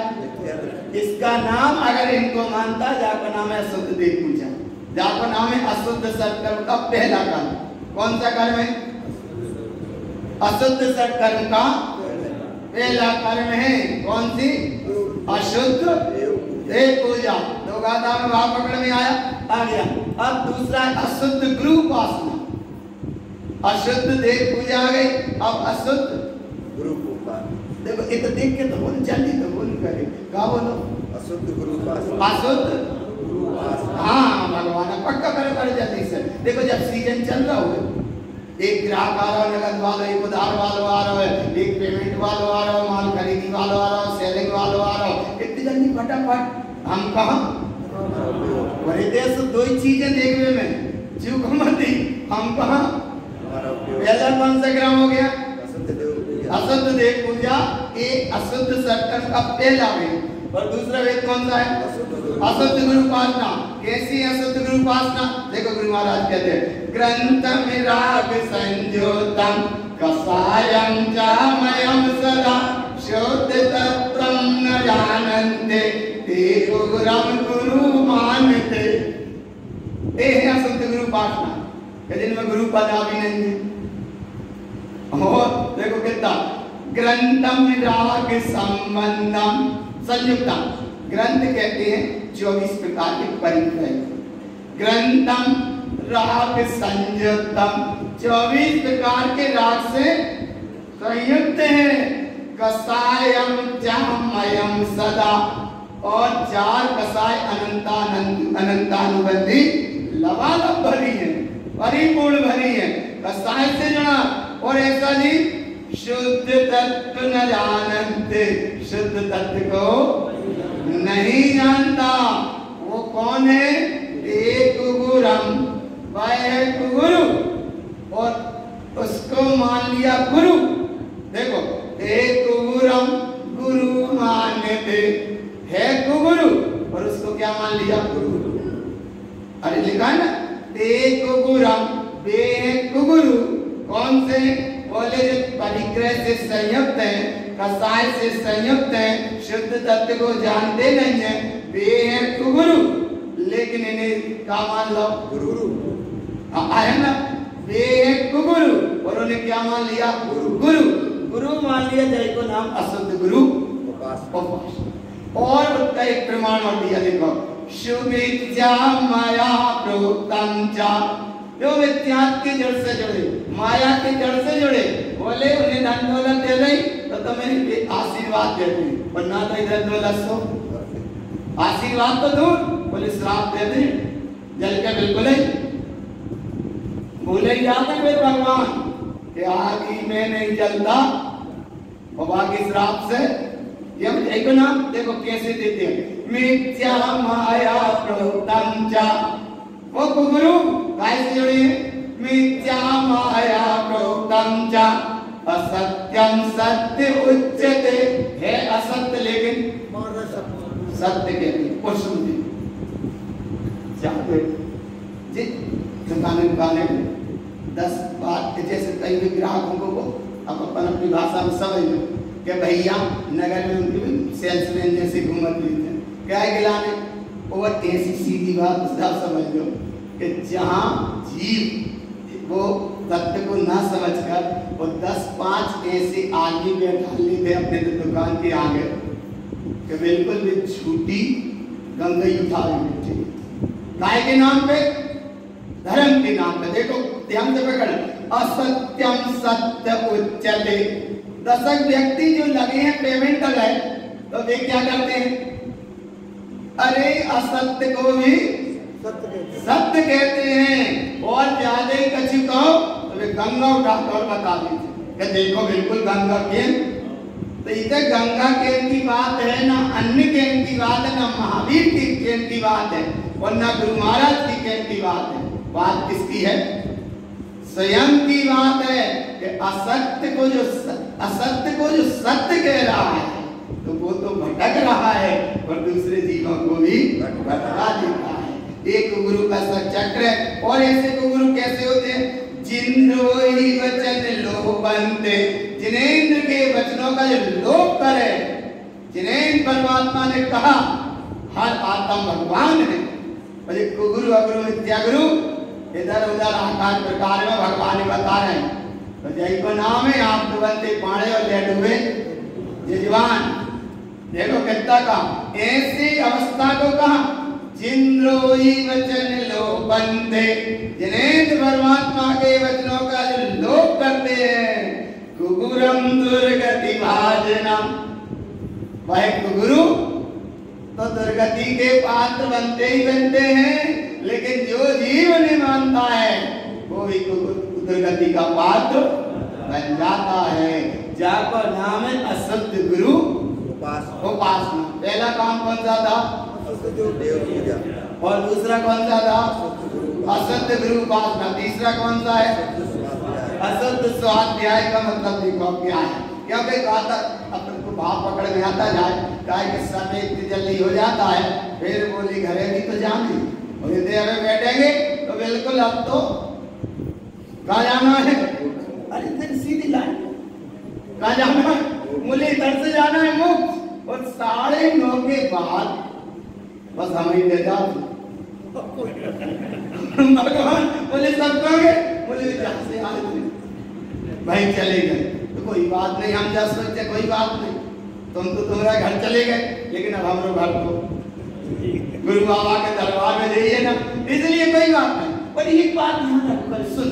इसका नाम अगर इनको मानता, जाको नाम है अशुद्ध देव पूजा। जाको नाम है अशुद्ध सत्कर्म का पहला कर्म। कौन सा कर्म है? अशुद्ध सत्कर्म का पहला कर्म है। कौन सी? अशुद्ध देव पूजा। तो गाथा में भाव पकड़ में आया, आ गया। अब दूसरा अशुद्ध गुरु उपासना। अशुद्ध देव पूजा आ गई, अब अशुद्ध गुरु उपासना। देखो ये तो देख के तो बोल, जल्दी तो बोल करे, क्या बोलो? अशुद्ध गुरु उपासना। अशुद्ध गुरु उपासना। हाँ भगवान पक्का करे जल्दी से। देखो जब सीजन चल रहा हो, एक ग्राहक आ रहा है, नगद वाला, एक उधार वाला आ रहा है, एक पेमेंट वाला आ रहा है, माल खरीदी वाला आ रहा है, सेलिंग वाला आ रहा है, इतनी जल्दी फटाफट हम कहाँ? वही देश दो ही चीजें देखने में चूक मत दी, हम कहाँ? पहला कौन सा ग्राम हो गया? अशुद्ध देव पूजा। एक अशुद्ध सत्कर्म का पहला वेद। और दूसरा वेद कौन सा है? अशुद्ध गुरु उपासना। कैसी अशुद्ध गुरु उपासना? देखो गुरु महाराज कहते हैं, ग्रंथम राग संयोतम कसायम चामयम सदा शुद्ध तत्वम न जानन्ते ते गुरुम गुरु मानते। ये है अशुद्ध गुरु उपासना, जिनमें गुरु पदा भी नहीं है। और देखो कितना ग्रंथम राग संबंधम संयुक्तम। ग्रंथ कहते हैं 24 प्रकार के परिग्रह। ग्रंथम राग संयुक्तम, 24 प्रकार के राग से संयुक्त है। कसायम चामयम सदा, और 4 कसाय अनंतानुबंधी लबालब भरी है, परिपूर्ण भरी है। कसाय से जुड़ा। और ऐसा जी शुद्ध तत्व न जानते, शुद्ध तत्व को नहीं जानता। वो कौन है? एक गुरुम, वह है गुरु, और उसको मान लिया गुरु। देखो एक गुरुम, गुरु मानते है गुरु, और उसको क्या मान लिया? गुरु। अरे लिखा है ना एक गुरुम बे गुरु। कौन से? बोले जो परिग्रह से संयुक्त है, कसाय से संयुक्त है, शुद्ध तत्व को जानते नहीं है, वे है गुरु। लेकिन इन्हें क्या मान लो? गुरु। आया ना, वे है गुरु, और उन्हें क्या मान लिया? गुरु। गुरु मान लिया, जिसको नाम अशुद्ध गुरु उपास। और उसका एक प्रमाण और दिया, देखो शुभिद्या माया प्रोक्तम चा। जो विद्यात की जड़ से जुड़े, माया की जड़ से जुड़े, बोले उन्हें धन दौलत दे दे तो तुम्हें आशीर्वाद देते हैं, वरना तो इधर दौलत सो आशीर्वाद तो दूर, बोले श्राप दे दे, जल के बिल्कुल ही भूले ही जाते फिर भगवान कि आगे में नहीं जलता, और बाकी श्राप से एक नाम देखो कैसे देते हैं, मिथ्या माया प्रोक्तम चा। वो गुरु कैसे जुड़ी है? मिथ्या माया प्रोक्तम चा असत्यम सत्य उच्यते। है असत्य लेकिन सत्य कहते हैं। और सुनते जाते जी दुकाने में 10 बात, जैसे कई भी ग्राहकों को अब अपन अपनी भाषा में समझ लो कि भैया नगर में उनकी सेल्समैन जैसे घूमत लेते हैं, क्या है गिलाने? और ऐसी सीधी बात समझ लो कि जहाँ जीव वो तत्व को ना समझकर वो 10-5 ऐसे आदमी बैठा लेते अपने दुकान के आगे कि बिल्कुल भी झूठी गंगई उठा बैठे, काय के नाम पे? धर्म के नाम पे। देखो ध्यान से पकड़, असत्यम सत्य उच्यते। 10 व्यक्ति जो लगे हैं पेमेंट कर रहे, तो वे क्या करते हैं? अरे असत्य को भी सत्य कहते हैं, और ज्यादा कछु कहो तो वे गंगा उठाकर और बता दीजिए कि देखो बिल्कुल गंगा केन। तो इधर गंगा केन की बात है ना, अन्य केन की बात है ना, महावीर की केन की बात है, और ना गुरु महाराज की केन की बात है। बात किसकी है? स्वयं की बात है कि असत्य को जो सत्य कह रहा है तो वो तो भटक रहा है, और दूसरे जीवों को भी भटका देता है। एक गुरु का चक्र है। और ऐसे को गुरु कैसे होते हैं? जिन्होंने वचन लोभ बनते, जिनेंद्र के वचनों का जो लोभ करे, जिनेंद्र परमात्मा ने कहा हर आत्मा भगवान है, बोले गुरु अगुरु विद्या गुरु इधर उधर आकार प्रकार में भगवान बता रहे हैं। तो जय को नाम है आप तो बनते पाड़े और ले डूबे जजवान। देखो कितना का ऐसी अवस्था को कहा जिन्होंने वचन लोभ बनते, जिनेंद्र परमात्मा के वचनों का जो लोभ करते हैं, कुगुरम दुर्गति भाजनम। वह गुरु तो दुर्गति के पात्र बनते ही बनते हैं, लेकिन जो जीव नहीं मानता है वो भी दुर्गति का पात्र बन जाता है। जाको नाम है अशुद्ध गुरु उपासना। पहला काम कौन सा था? और दूसरा कौन सा था? अशुद्ध गुरु उपासना। तीसरा कौन सा है? अशुद्ध स्वाध्याय। का मतलब देखो क्या है, क्योंकि अपन को भाव पकड़ में आता जाए, काय के समय इतनी जल्दी हो जाता है, फिर बोली घरे भी तो जाने, और यदि हमें बैठेंगे तो बिल्कुल अब तो कहाँ जाना है? अरे इतनी सीधी लाइन, कहाँ जाना है? मुझे इधर से जाना है मुक्त, और 9:30 के बाद बस हम ही ले जाओ। भगवान बोले सब कहोगे, बोले जहाँ से आए भाई चले गए तो कोई बात नहीं, हम जा सकते कोई बात नहीं, तुम तो तुम्हारा घर चले गए, लेकिन अब हम लोग घर को गुरु बाबा के दरबार में जाइए ना, इसलिए कोई बात नहीं। पर एक बात ध्यान रखकर सुन,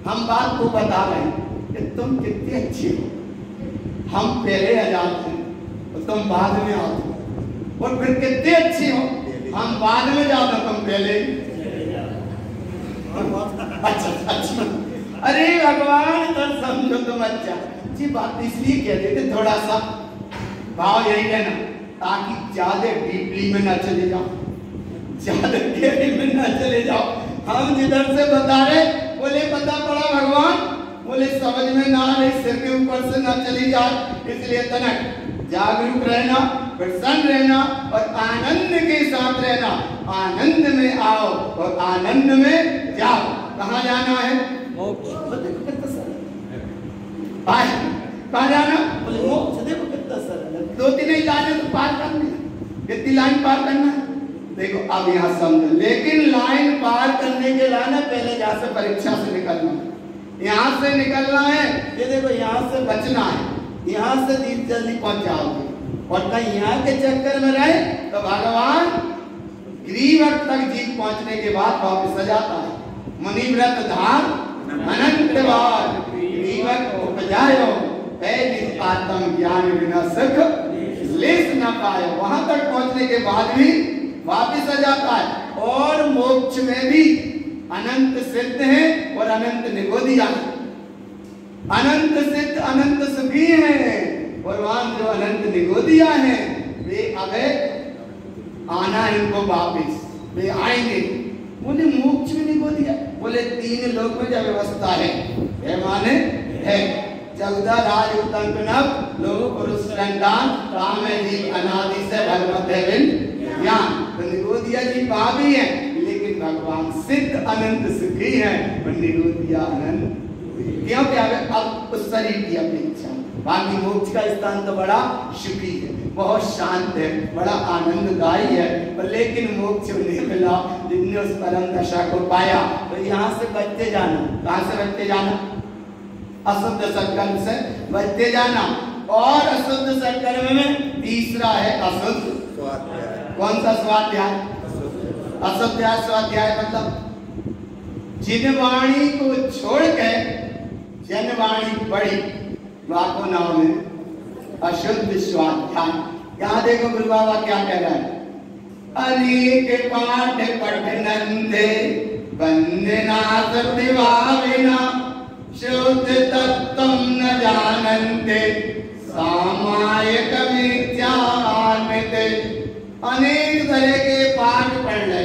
हम बात को बता रहे हैं कि तुम कितने अच्छे हो, हम पहले आ जाते हैं तो तुम बाद में आते हो, और फिर कितने अच्छे हो, हम बाद में जाते तुम पहले। अच्छा अच्छा अरे भगवान तो समझो तुम अच्छा जी बात इसलिए कहते थे थोड़ा सा भाव यही है ना ताकि ज्यादा डीपली में ना चले जाओ, ज्यादा गहरी में ना चले जाओ। हम जिधर से बता रहे बोले पता पड़ा भगवान, बोले समझ में ना आ रही, सिर के ऊपर से ना चली जाए, इसलिए तनक जागरूक रहना, प्रसन्न रहना और आनंद के साथ रहना। आनंद में आओ और आनंद में जाओ। कहाँ जाना है? मोक्ष। कहाँ जाना? बोले मोक्ष। देखो कितना सरल है, 2-3 ही लाइन तो पार करनी, कितनी लाइन पार करना है देखो। अब यहाँ समझो, लेकिन लाइन पार करने के लिए ना पहले यहाँ से परीक्षा से निकलना है, यहाँ से निकलना है। ये देखो यहाँ से बचना है, यहाँ से जल्दी पहुंच जाओगे। और कहीं यहाँ के चक्कर में रहे तो भगवान गिरिवट तक जीत पहुंचने के बाद वापस आ जाता है। मुनिव्रत धाम अनंत बार गिरिवट उपजायो, पहली आत्म ज्ञान बिना सुख लेस न पाए। वहां तक पहुंचने के बाद भी वापस आ जाता है। और मोक्ष में भी अनंत सिद्ध है और अनंत निगोदिया है। अनंत सिद्ध अनंत सुखी है और वहां जो अनंत निगोदिया है वे अब आना है इनको वापिस, वे आएंगे। बोले मोक्ष में निगोदिया, बोले 3 लोक में जो व्यवस्था है माने है 14 राज उतंक नव लोग पुरुष रंडान काम है जीव अनादि से भगवत है ज्ञान। तो निगोदिया जी भाभी है, लेकिन भगवान सिद्ध अनंत सुखी है और निगोदिया अनंत क्यों क्या है? अब उस शरीर की अपेक्षा बाकी मोक्ष का स्थान तो बड़ा सुखी है, बहुत शांत है, बड़ा आनंददायी है। पर लेकिन मोक्ष नहीं मिला जिनने उस परम दशा को पाया। तो यहाँ से बचते जाना। कहाँ से बचते जाना? अशुद्ध सत्कर्म से बचते जाना। और अशुद्ध सत्कर्म में तीसरा है अशुद्ध स्वाध्याय। कौन सा स्वाध्याय? अशुद्ध स्वाध्याय मतलब जिन वाणी को छोड़ के जनवाणी बड़ी वाको नाम में अशुद्ध स्वाध्याय। यहाँ देखो गुरु बाबा क्या कह रहा है? अनेक पाठ पठनंदे वंदना प्रतिभाविना शुद्ध तत्त्वं न जानन्ते सामायिक मिथ्यान्विते। अनेक तरह के पाठ पढ़ ले,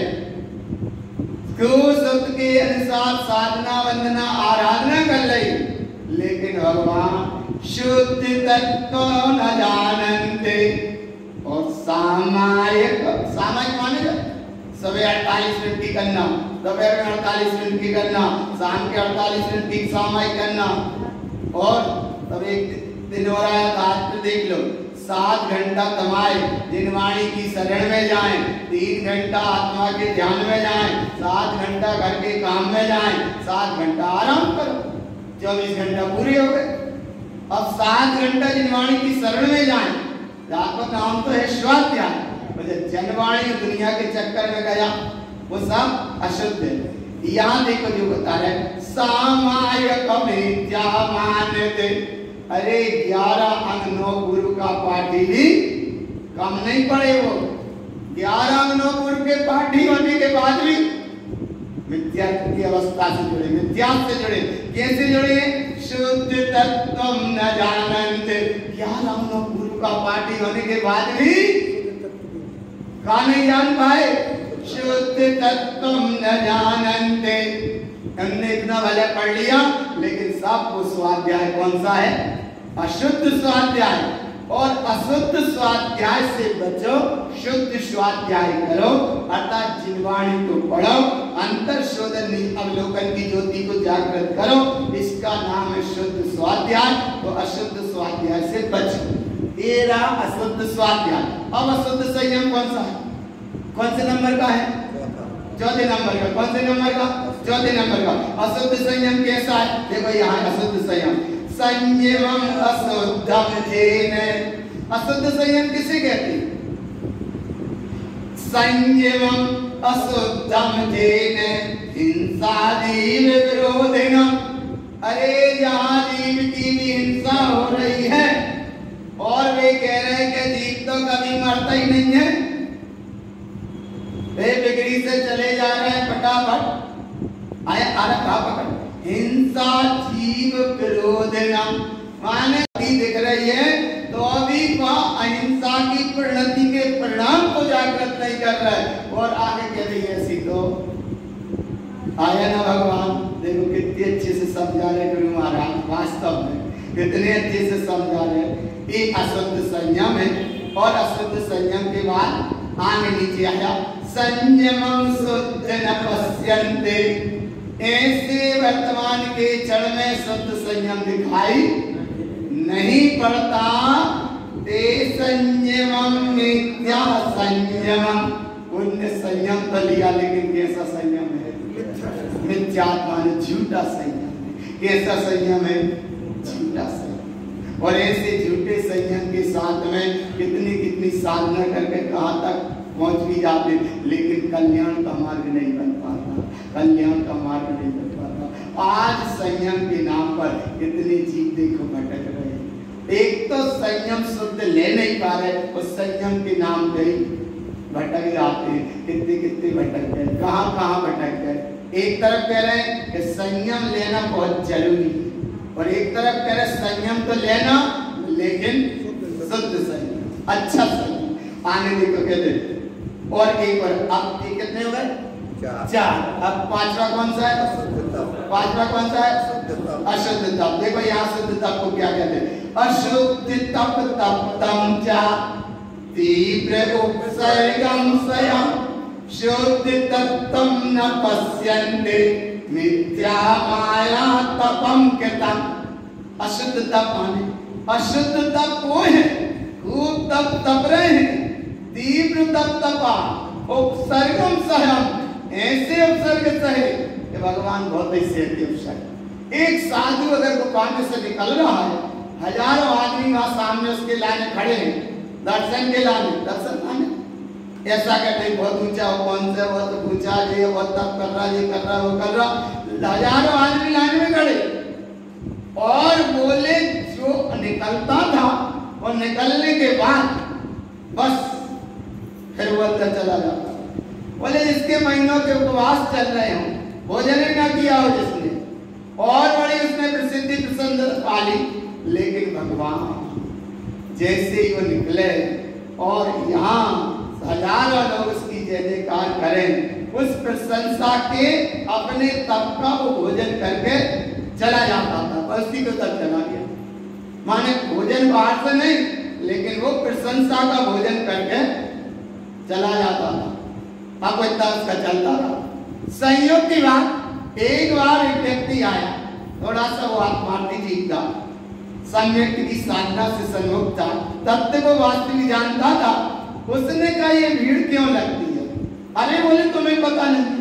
सत्य के अनुसार साधना वंदना आराधना कर ले, लेकिन भगवान शुद्ध तत्व न जानते। और सामायिक माने सवेरे 48 मिनट की करना, दोपहर में 48 मिनट की करना, शाम के 48 मिनट की सामायिक करना। और तब एक दिन हो रहा है आज तो देख लो 7 घंटा कमाए जिनवाणी की शरण में जाएं, 3 घंटा आत्मा के ध्यान में जाएं, 7 घंटा घर के काम में जाएं, 7 घंटा आराम करो, 24 घंटा पूरे हो गए। अब 7 घंटा जिनवाणी की शरण में जाएं, आपका नाम तो है स्वाध्याय। जनवाणी दुनिया के चक्कर में गया वो सब अशुद्ध है। यहाँ देखो जो बता रहे सामायिक मिथ्या मान्यते। अरे 11 अंग 9 गुरु का पाठी भी कम नहीं पड़े। वो 11 अंग 9 गुरु के पाठी होने के बाद भी मिथ्या की अवस्था से जुड़े, मिथ्या से जुड़े। कैसे जुड़े? शुद्ध तत्त्वं न जानन्ते। 11 अंग 9 गुरु का पाठी होने के बाद भी का नहीं जान पाए? शुद्ध तत्त्वं न जानन्ते। हमने इतना भले पढ़ लिया लेकिन सबको स्वाध्याय कौन सा है? अशुद्ध स्वाध्याय। और अशुद्ध स्वाध्याय से बचो, शुद्ध स्वाध्याय करो, अर्थात जिनवाणी को पढ़ो, अंतर शोधन अवलोकन की ज्योति को जागृत करो। इसका नाम है शुद्ध स्वाध्याय। तो अशुद्ध स्वाध्याय से बचो। ये रहा अशुद्ध स्वाध्याय। अब अशुद्ध संयम कौन सा है? कौन से नंबर का है? 4 नंबर का। कौन से नंबर का? 4 नंबर का। अशुद्ध संयम कैसा है? देखो यहाँ अशुद्ध संयम संयमम अशुद्धम जेन। अशुद्ध संयम किसे कहते हैं? संयमम अशुद्धम जेन हिंसा जीव विरोधिनम। अरे जहाँ जीव की भी हिंसा हो रही है और वे कह रहे हैं कि जीव तो कभी मरता ही नहीं है, वे बिगड़ी से चले जा रहे हैं फटाफट आया आरा कहा पकड़। हिंसा अहिंसा जीव विरोधनम, माने दिख रही है तो अभी वह अहिंसा की परिणति के परिणाम को जागृत नहीं कर रहा है और आगे कह रही है ऐसी तो आया ना भगवान। देखो कितने अच्छे से समझा रहे गुरु महाराज, वास्तव में कितने अच्छे से समझा रहे। ये अशुद्ध संयम है और अशुद्ध संयम के बाद आगे नीचे आया संयमं शुद्ध न पश्यन्ते, ऐसे वर्तमान के क्षण में शुद्ध संयम दिखाई नहीं पड़ता। ते संयमं मिथ्या संयमं, उनने संयम तो लिया लेकिन कैसा संयम है? मिथ्यात्मा ने झूठा संयम है। कैसा संयम है? झूठा संयम। और ऐसे झूठे संयम के साथ में कितनी कितनी साधना करके कहां तक पहुंच भी जाते, लेकिन कल्याण का मार्ग नहीं बन पाता, कल्याण का मार्ग नहीं बन पाता। आज संयम के नाम पर कितने जीव देखो भटक रहे हैं। एक तो संयम शुद्ध ले नहीं पा रहे, उस संयम के नाम पे भटक जाते हैं। कितने कितने भटक गए, कहां कहां भटक गए। एक तरफ कह रहे हैं कि संयम लेना बहुत जरूरी है और एक तरफ कह रहे संयम तो लेना लेकिन शुद्ध संयम, अच्छा संयम। आने देखो कहते और एक बार अब ये कितने हो गए? चार। अब पांचवा कौन सा है? पांचवा कौन सा है? अशुद्ध तप। देखो यहाँ शुद्ध तप को क्या कहते हैं? अशुद्ध तप तप्तम च तीव्र उपसर्गम स्वयं शुद्ध तत्तम न पश्यन्ते मिथ्या माया तपम कृतम। अशुद्ध तप माने अशुद्ध तप वो है खूब तप तप रहे हैं, तीव्र तप तपा, उपसर्गम सहम, ऐसे उपसर्ग सहे कि भगवान बहुत ऐसे उपसर्ग। एक साधु अगर गुफा में से निकल रहा है, हजारों आदमी वहां सामने उसके लाने खड़े हैं दर्शन के लाने, दर्शन लाने ऐसा कहते हैं बहुत ऊंचा हो, कौन सा बहुत ऊंचा, ये बहुत तप कर रहा, ये कर रहा, वो कर रहा। हजारों आदमी लाइन में खड़े और बोले जो निकलता था और निकलने के बाद बस फिर वो अंदर चला जाता। बोले जिसके महीनों के उपवास चल रहे हो, भोजन न किया हो जिसने, और बड़ी उसने प्रसिद्धि प्रसन्न पाली, लेकिन भगवान जैसे ही वो निकले और यहाँ हजारों लोग उसकी जय जयकार करें, उस प्रशंसा के अपने तप का वो भोजन करके चला जाता था। बस ही तो तब चला गया, माने भोजन बाहर से नहीं, लेकिन वो प्रशंसा का भोजन करके चला जाता था। अब इतना उसका चलता रहा। संयोग की बात, एक बार एक व्यक्ति आया, थोड़ा सा वो आत्मार्थी जीव था, सम्यक की साधना से सन्मुख था, तत्व को वास्तविक जानता था। उसने कहा ये भीड़ क्यों लगती है? अरे बोले तुम्हें पता नहीं,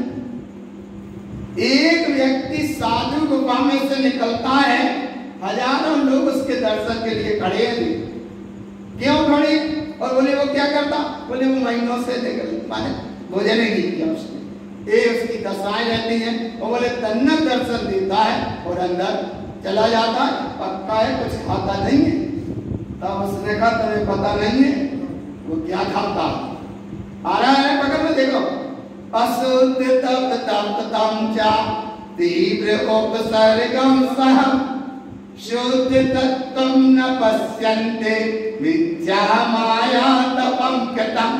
एक व्यक्ति साधु गुफा में से निकलता है, हजारों लोग उसके दर्शन के लिए खड़े हैं। क्यों खड़े? और बोले वो क्या करता? बोले वो महीनों से निकल माने भोजन ही नहीं किया उसने, ये उसकी दशाएं रहती हैं। और बोले तन्नक दर्शन देता है और अंदर चला जाता है, पक्का है कुछ खाता नहीं है। तब उसने कहा तुम्हें पता नहीं है वो क्या खाता आ रहा है? पकड़ में देखो, अशुद्ध तप तप्तम च तीव्र उपसर्गम सहम शुद्ध तत्तम न पश्यन्ते मिथ्या माया तपम कृतम।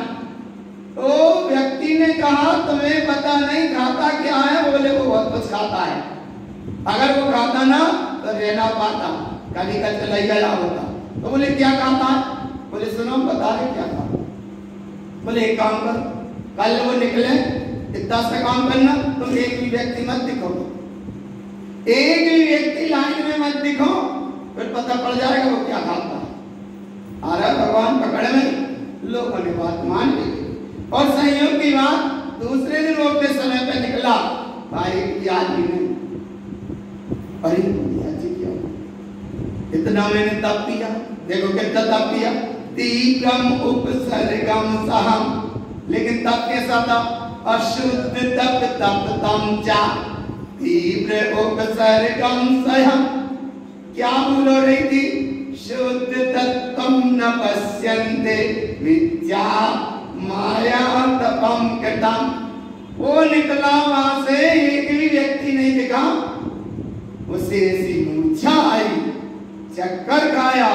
तो व्यक्ति ने कहा तुम्हें पता नहीं खाता क्या है? बोले वो बहुत कुछ खाता है, अगर वो खाता ना तो रहना पाता, कभी का चला गया होता। तो बोले क्या खाता है? बोले सुनो बता रहे क्या खाता। बोले एक काम कर, कल वो निकले इतना सा काम करना, तुम एक भी व्यक्ति मत दिखो, एक भी व्यक्ति लाइन में मत दिखो, फिर पता पड़ जाएगा वो क्या खाता है। आ रहा भगवान पकड़ में, लोगों ने बात मान ली। और संयोग की बात, दूसरे दिन वो अपने समय पे निकला, भाई याद भी नहीं, अरे जी क्या इतना मैंने तप किया, देखो कितना तप किया, तीव्रम उपसर्गम सहम, लेकिन तप कैसा था? अशुद्ध तप तप्तम च तीव्र उपसर्गम सहम। क्या बोल रही थी? शुद्ध तत्तम न पश्यन्ते मिथ्या माया तपम कृतम। वो निकला वहां से, एक भी व्यक्ति नहीं दिखा, उसे चक्कर खाया,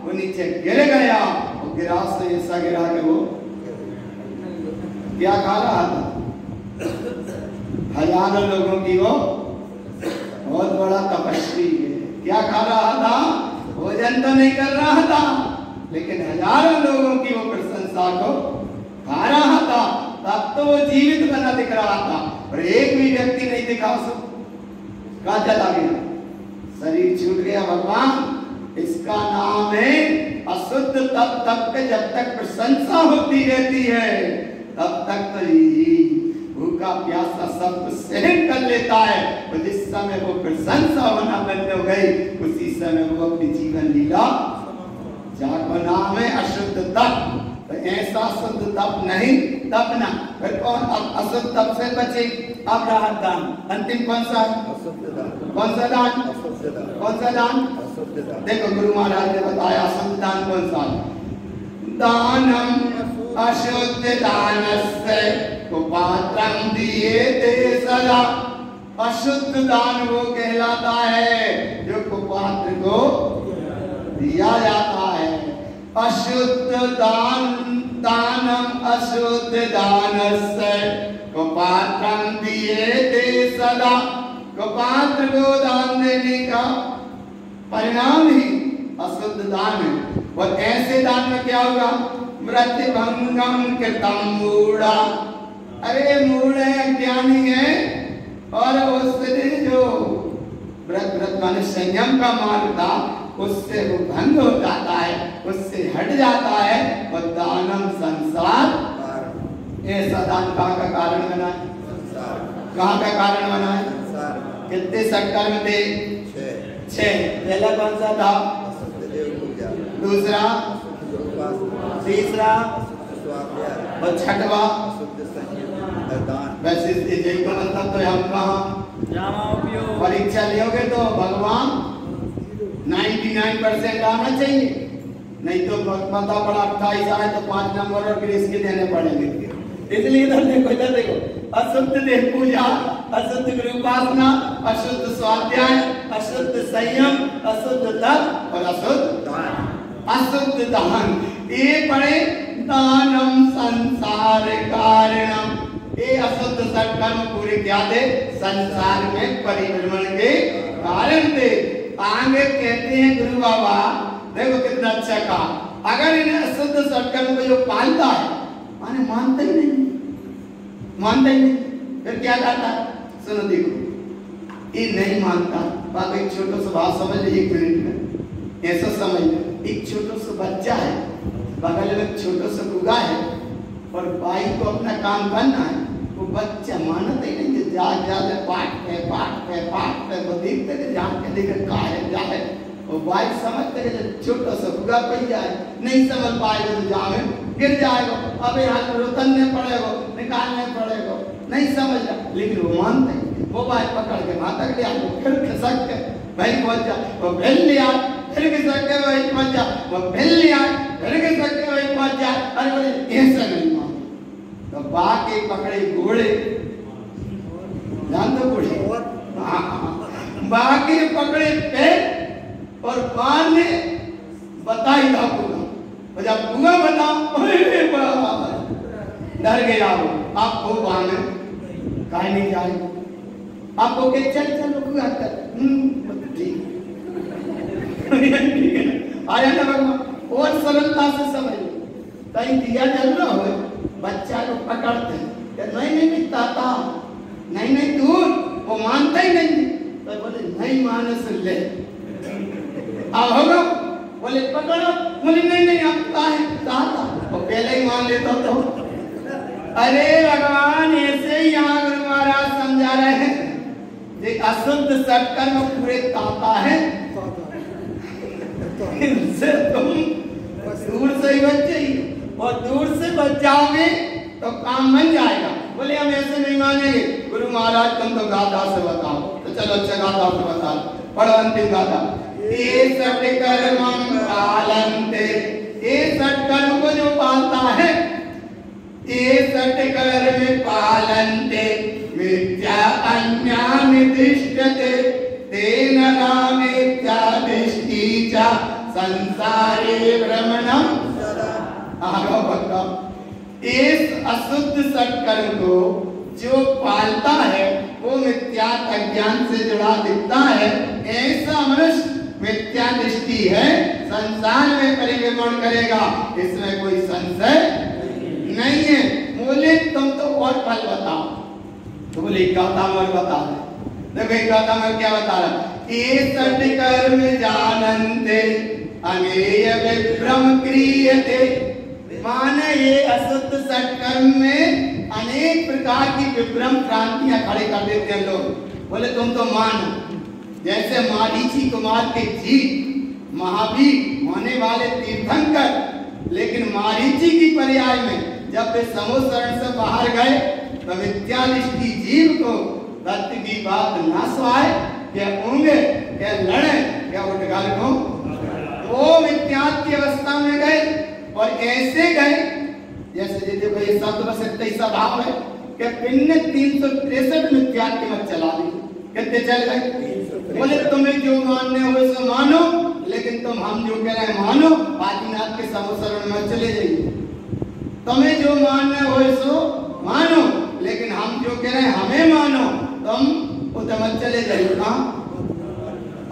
वो नीचे गिर गया, वो गिरा से ऐसा गिरा के वो क्या खा रहा था? हजारों लोगों की वो बहुत बड़ा तपस्वी है, क्या खा रहा था? भोजन तो नहीं कर रहा था, लेकिन हजारों लोगों की वो प्रशंसा को खा रहा था। तब तो वो जीवित बना दिख रहा था, और एक भी व्यक्ति नहीं दिखा उसको। कहाँ चला गया? शरीर छूट गया। भगवान, इसका नाम है अशुद्ध। तब तक के जब तक प्रशंसा होती रहती है, तब तक तो भूखा प्यासा सब कुछ सहन कर लेता है, और जिस समय वो प्रशंसा होना बंद हो गई, उसी समय वो अपनी जीवन लीला जाको नाम है अशुद्ध तप। तो ऐसा शुद्ध तप नहीं तपना। फिर कौन अशुद्ध तप से बचे? अब रहा दान। अंतिम कौन सा? कौन सा दान? कौन सा दान? देखो गुरु महाराज ने बताया अशुद्ध दान कौन सा? दानम अशुद्ध दानस्य कुपात्रं दीयते सदा। अशुद्ध दान वो कहलाता है जो कुपात्र को दिया जाता है। अशुद्ध दानम अशुद्ध दानस्य कुपात्रं दीयते सदा। कुपात्र को दान देने का परिणाम ही अशुद्ध दान है। और ऐसे दान में क्या होगा? मृत्युभंगम कृतम मूढ़ा। अरे मूढ़ है, ज्ञानी है, और उसने जो व्रत माने संयम का मार्ग था, उससे वो भंग हो जाता है, उससे हट जाता है। और दानम संसार। ऐसा दान कहाँ का कारण बना है? कहाँ का कारण बना है? कितने संकल्प थे? 6। पहला कौन सा था? दूसरा, तीसरा और छठवा। वैसे यही का मतलब तो हम कहाँ परीक्षा लियोगे तो भगवान 99% आना चाहिए, नहीं तो पता पड़ा 28 आए तो 5 नंबर और ग्रेस के देने पड़ेंगे। इसलिए इधर देखो अशुद्ध देह पूजा, अशुद्ध गुरुपासना, अशुद्ध स्वाध्याय, अशुद्ध संयम, अशुद्ध तप और अशुद्ध दान। अशुद्ध दान ये पढ़े दानम संसार कारणम। ये अशुद्ध सत्कर्म पूरे क्या थे? संसार में परिभ्रमण के कारण थे। आगे कहते हैं गुरु बाबा, देखो कितना अच्छा कहा, अगर इन अशुद्ध सत्कर्म को जो पालता है, माने मानता ही नहीं, मानता ही नहीं, फिर क्या करता है? सुनो देखो, ये नहीं मानता। बाबा एक छोटा सा बात समझ लीजिए 1 मिनट में, ऐसा समझ लो। एक छोटा सा बच्चा है, बगल में छोटा सा गुगा है, और बाई को अपना काम करना है। वो बच्चा मानता ही नहीं, जा पाठ पे वो देखते कि जान के लेकर का है जा है। वो बाई समझते कि छोटा सा गुगा पड़ जाए, नहीं समझ पाएगा तो जामे गिर जाएगा, अबे हाथ रोतने पड़ेगा, निकालने पड़ेगा, नहीं समझ रहा। लेकिन वो मानते हैं, वो बाई पकड़ के माता के लिया, फिर खिसक के भाई पहुंच जा, वो भेल लिया, फिर खिसक के वही पहुंच जा, वो भेल लिया, फिर खिसक के वही पहुंच जा। अरे बोले ऐसा नहीं मान। तो बाकी पकड़े घोड़े, जान दो घोड़े, बाकी पकड़े पेट, और पान ने बताई था पूरा। और जब पूरा बता, डर गया वो, आप खूब आने कहीं नहीं जाए, आपको के चल चलो पूरा कर, ठीक आया ना भगवान। और सरलता से समझ लो, कहीं दिया जल रहा हो, बच्चा को पकड़ते हैं, नहीं ताता, नहीं दूर, वो मानता ही नहीं। तो बोले नहीं माने सुन ले, अब होगा, बोले पकड़ो, बोले नहीं आपका है ताता, वो पहले ही मान लेता तो। अरे भगवान ऐसे ही यहाँ गुरु महाराज समझा रहे हैं, एक अशुद्ध सत्कर्म पूरे ताता है, इनसे तुम दूर से ही बच जाइए, और दूर से बच जाओगे तो काम बन जाएगा। बोले हम ऐसे नहीं मानेंगे। गुरु महाराज तुम तो गाथा से बताओ, तो चलो अच्छा गाथा से बता, पढ़ो अंतिम गाथा। ये सत्कर्मं पालन्ते, ये सत्कर्म को जो पालता है, ये सत्कर्म पालन्ते मिथ्या अन्यानि तिष्ठते तेन नामेत्या दृष्टि च संसारे भ्रमणम आरो भक्तों, इस अशुद्ध सत्कर्म को जो पालता है वो मिथ्या अज्ञान से जुड़ा दिखता है। ऐसा मनुष्य मिथ्या दृष्टि है, संसार में परिभ्रमण करेगा, इसमें कोई संशय नहीं है। बोले तुम तो और फल बताओ, तो बोले गौतम और बता रहे। देखो गौतम क्या बता रहा, ये सत्कर्म जानन्ते अनेय विभ्रम क्रियते। माने ये अशुद्ध सत्कर्म में अनेक प्रकार की विभ्रम क्रांतियां खड़े कर देते हैं लोग। बोले तुम तो मानो, जैसे मारीची कुमार के जीव महावीर होने वाले तीर्थंकर, लेकिन मारीची की पर्याय में जब वे समुद्र से बाहर गए तो विद्यालिष्टि जीव को सत्य की बात ना सुहाए, क्या ऊँगे, क्या लड़े, क्या उठगाल को, वो विद्यात की अवस्था में गए। और ऐसे गए जैसे देखो ये शब्द बस इतना ही स्वभाव है कि पिन 363 मिथ्यात के मत चला दी। कितने चल गए? बोले तुम्हें जो मानने हो सो मानो, लेकिन तुम हम जो कह रहे हैं मानो, आदिनाथ के समुसरण में चले जाइए। तुम्हें जो मानने हो सो मानो, लेकिन हम जो कह रहे हैं हमें मानो, तुम उधर मत चले जाइए। हाँ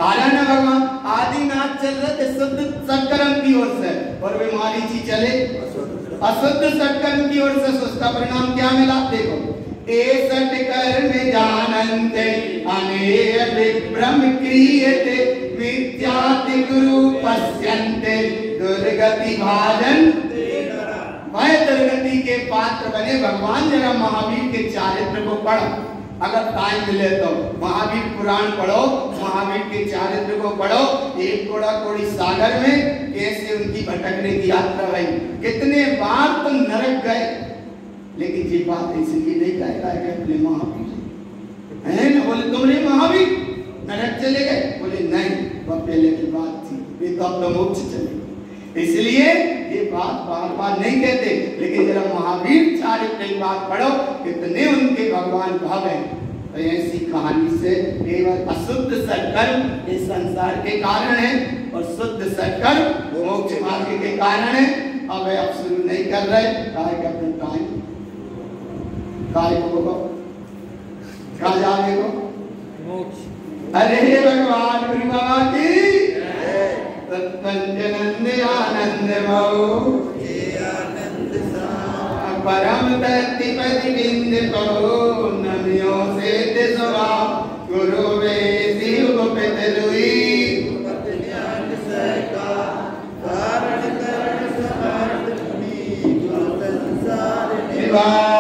न भगवान आदिनाथ चल रहे थे शुद्ध सत्कर्म की ओर से, और वे मारीची चले अशुद्ध सत्कर्म की ओर से। उसका परिणाम क्या मिला देखो, ए सत्कर्म जानन्ते अनेय विभ्रम क्रियते मिथ्याति गुरु पश्यन्ते दुर्गति भाजन्ते। वह दुर्गति के पात्र बने। भगवान जरा महावीर के चारित्र को पढ़ो, अगर टाइम मिले तो महावीर पुराण पढ़ो, महावीर के चारित्र को पढ़ो। एक कोड़ा कोड़ी सागर में कैसे उनकी भटकने की यात्रा रही, कितने बार तुम नरक गए, लेकिन ये बात इसलिए नहीं कहेगा कि अपने महावीर है ना। बोले तुमने महावीर नरक चले गए, बोले नहीं, वह पहले की बात थी, ये तो अब तो मोक्ष चले। इसलिए ये बात बार बार नहीं कहते, लेकिन जरा महावीर चारित्र की बात पढ़ो, कितने उनके भगवान भाव हैं। तो ऐसी कहानी से केवल अशुद्ध सत्कर्म इस संसार के कारण है, और शुद्ध सत्कर्म मोक्ष मार्ग के कारण है। अब शुरू नहीं कर रहे, अपने टाइम कहा जाने को मोक्ष। अरे भगवान गुरु बाबा की सत्संजनंद आनंद मो परम तत्ति प्रतिबिंद को नमियो से दिसवा गुरु वे शिव गुप्त लुई ज्ञान सका कारण करण समार्थ जो संसार निवास।